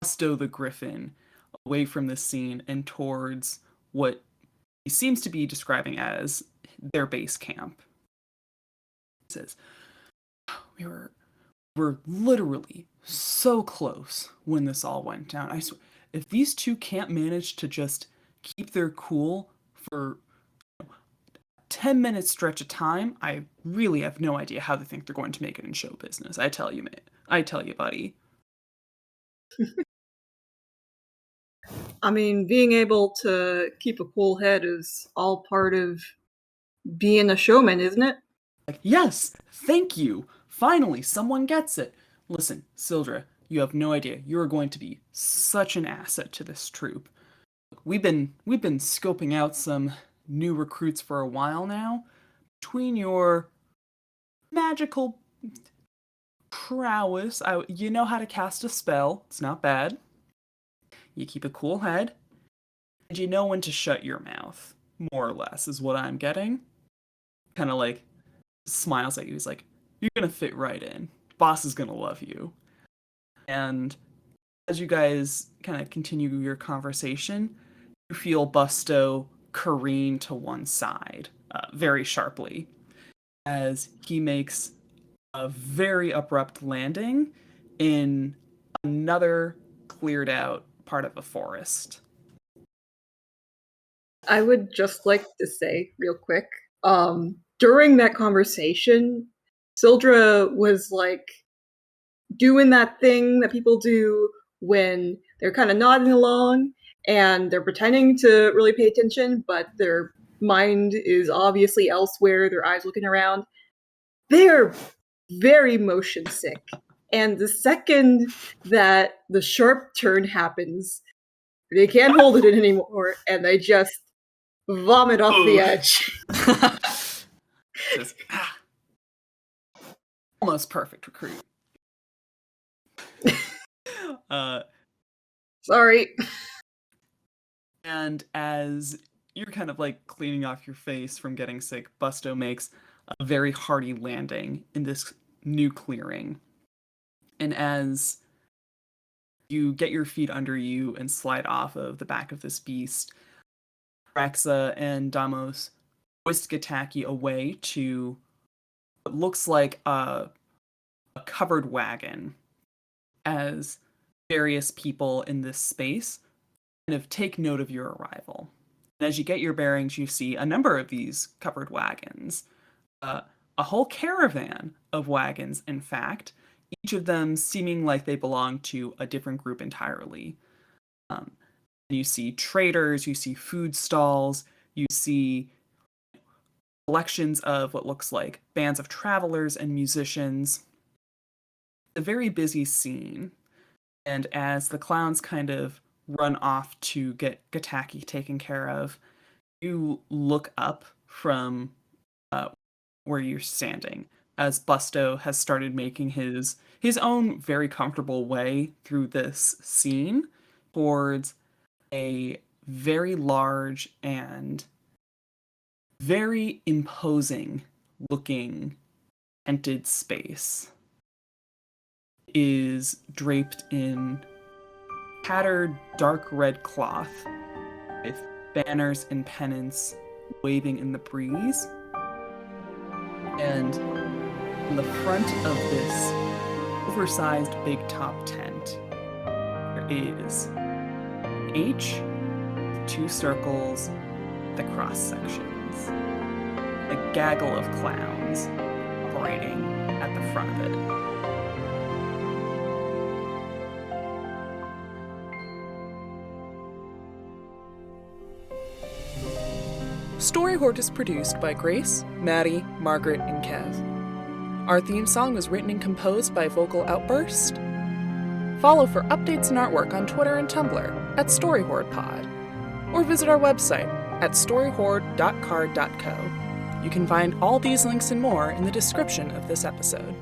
Busto the Griffin away from the scene and towards what he seems to be describing as their base camp. He says, we're literally so close when this all went down. I swear, if these two can't manage to just keep their cool for 10 minute stretch of time, I really have no idea how they think they're going to make it in show business. I tell you, buddy. I mean, being able to keep a cool head is all part of being a showman, isn't it? Like, yes, thank you. Finally, someone gets it. Listen, Sildra, you have no idea. You are going to be such an asset to this troop. We've been scoping out some new recruits for a while now. Between your magical prowess, you know how to cast a spell. It's not bad. You keep a cool head, and you know when to shut your mouth. More or less is what I'm getting. Kind of like smiles at you. He's like, "You're gonna fit right in. Boss is gonna love you." And as you guys kind of continue your conversation, you feel Busto careen to one side very sharply as he makes a very abrupt landing in another cleared out part of the forest. I would just like to say real quick, during that conversation, Sildra was like doing that thing that people do when they're kind of nodding along and they're pretending to really pay attention, but their mind is obviously elsewhere, their eyes looking around. They're very motion sick. And the second that the sharp turn happens, they can't hold it in anymore, and they just vomit off the edge. Just, almost perfect recruit. Sorry. And as you're kind of like cleaning off your face from getting sick, Busto makes a very hearty landing in this new clearing. And as you get your feet under you and slide off of the back of this beast, Raxa and Damos whisk Gataki away to what looks like a covered wagon, as various people in this space kind of take note of your arrival. And as you get your bearings, you see a number of these covered wagons, a whole caravan of wagons, in fact, each of them seeming like they belong to a different group entirely. You see traders, you see food stalls, you see collections of what looks like bands of travelers and musicians. A very busy scene. And as the clowns kind of run off to get Gataki taken care of, you look up from where you're standing, as Busto has started making his own very comfortable way through this scene towards a very large and very imposing looking tented space is draped in tattered dark red cloth with banners and pennants waving in the breeze. And in the front of this oversized big top tent, there is an H, 2 circles, the cross sections, a gaggle of clowns operating at the front of it. Story Hoard is produced by Grace, Maddie, Margaret, and Kev. Our theme song was written and composed by Vocal Outburst. Follow for updates and artwork on Twitter and Tumblr at StoryHoardPod, or visit our website at storyhoard.card.co. You can find all these links and more in the description of this episode.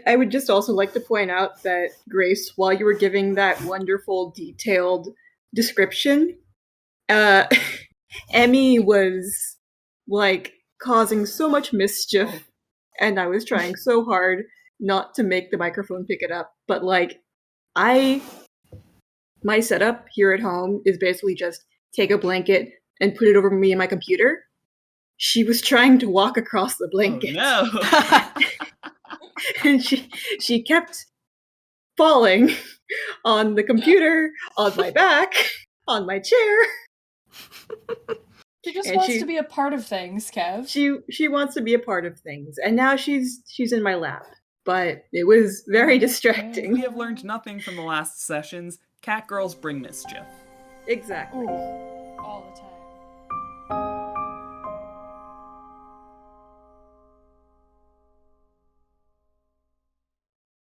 I would just also like to point out that, Grace, while you were giving that wonderful, detailed description, Emmy was, like, causing so much mischief, and I was trying so hard not to make the microphone pick it up, but, like, my setup here at home is basically just take a blanket and put it over me and my computer. She was trying to walk across the blanket. Oh, no. And she kept falling on the computer, on my back, on my chair. She just And wants to be a part of things, Kev. She wants to be a part of things, and now she's in my lap. But it was very distracting. We have learned nothing from the last sessions. Cat girls bring mischief. Exactly. All the time.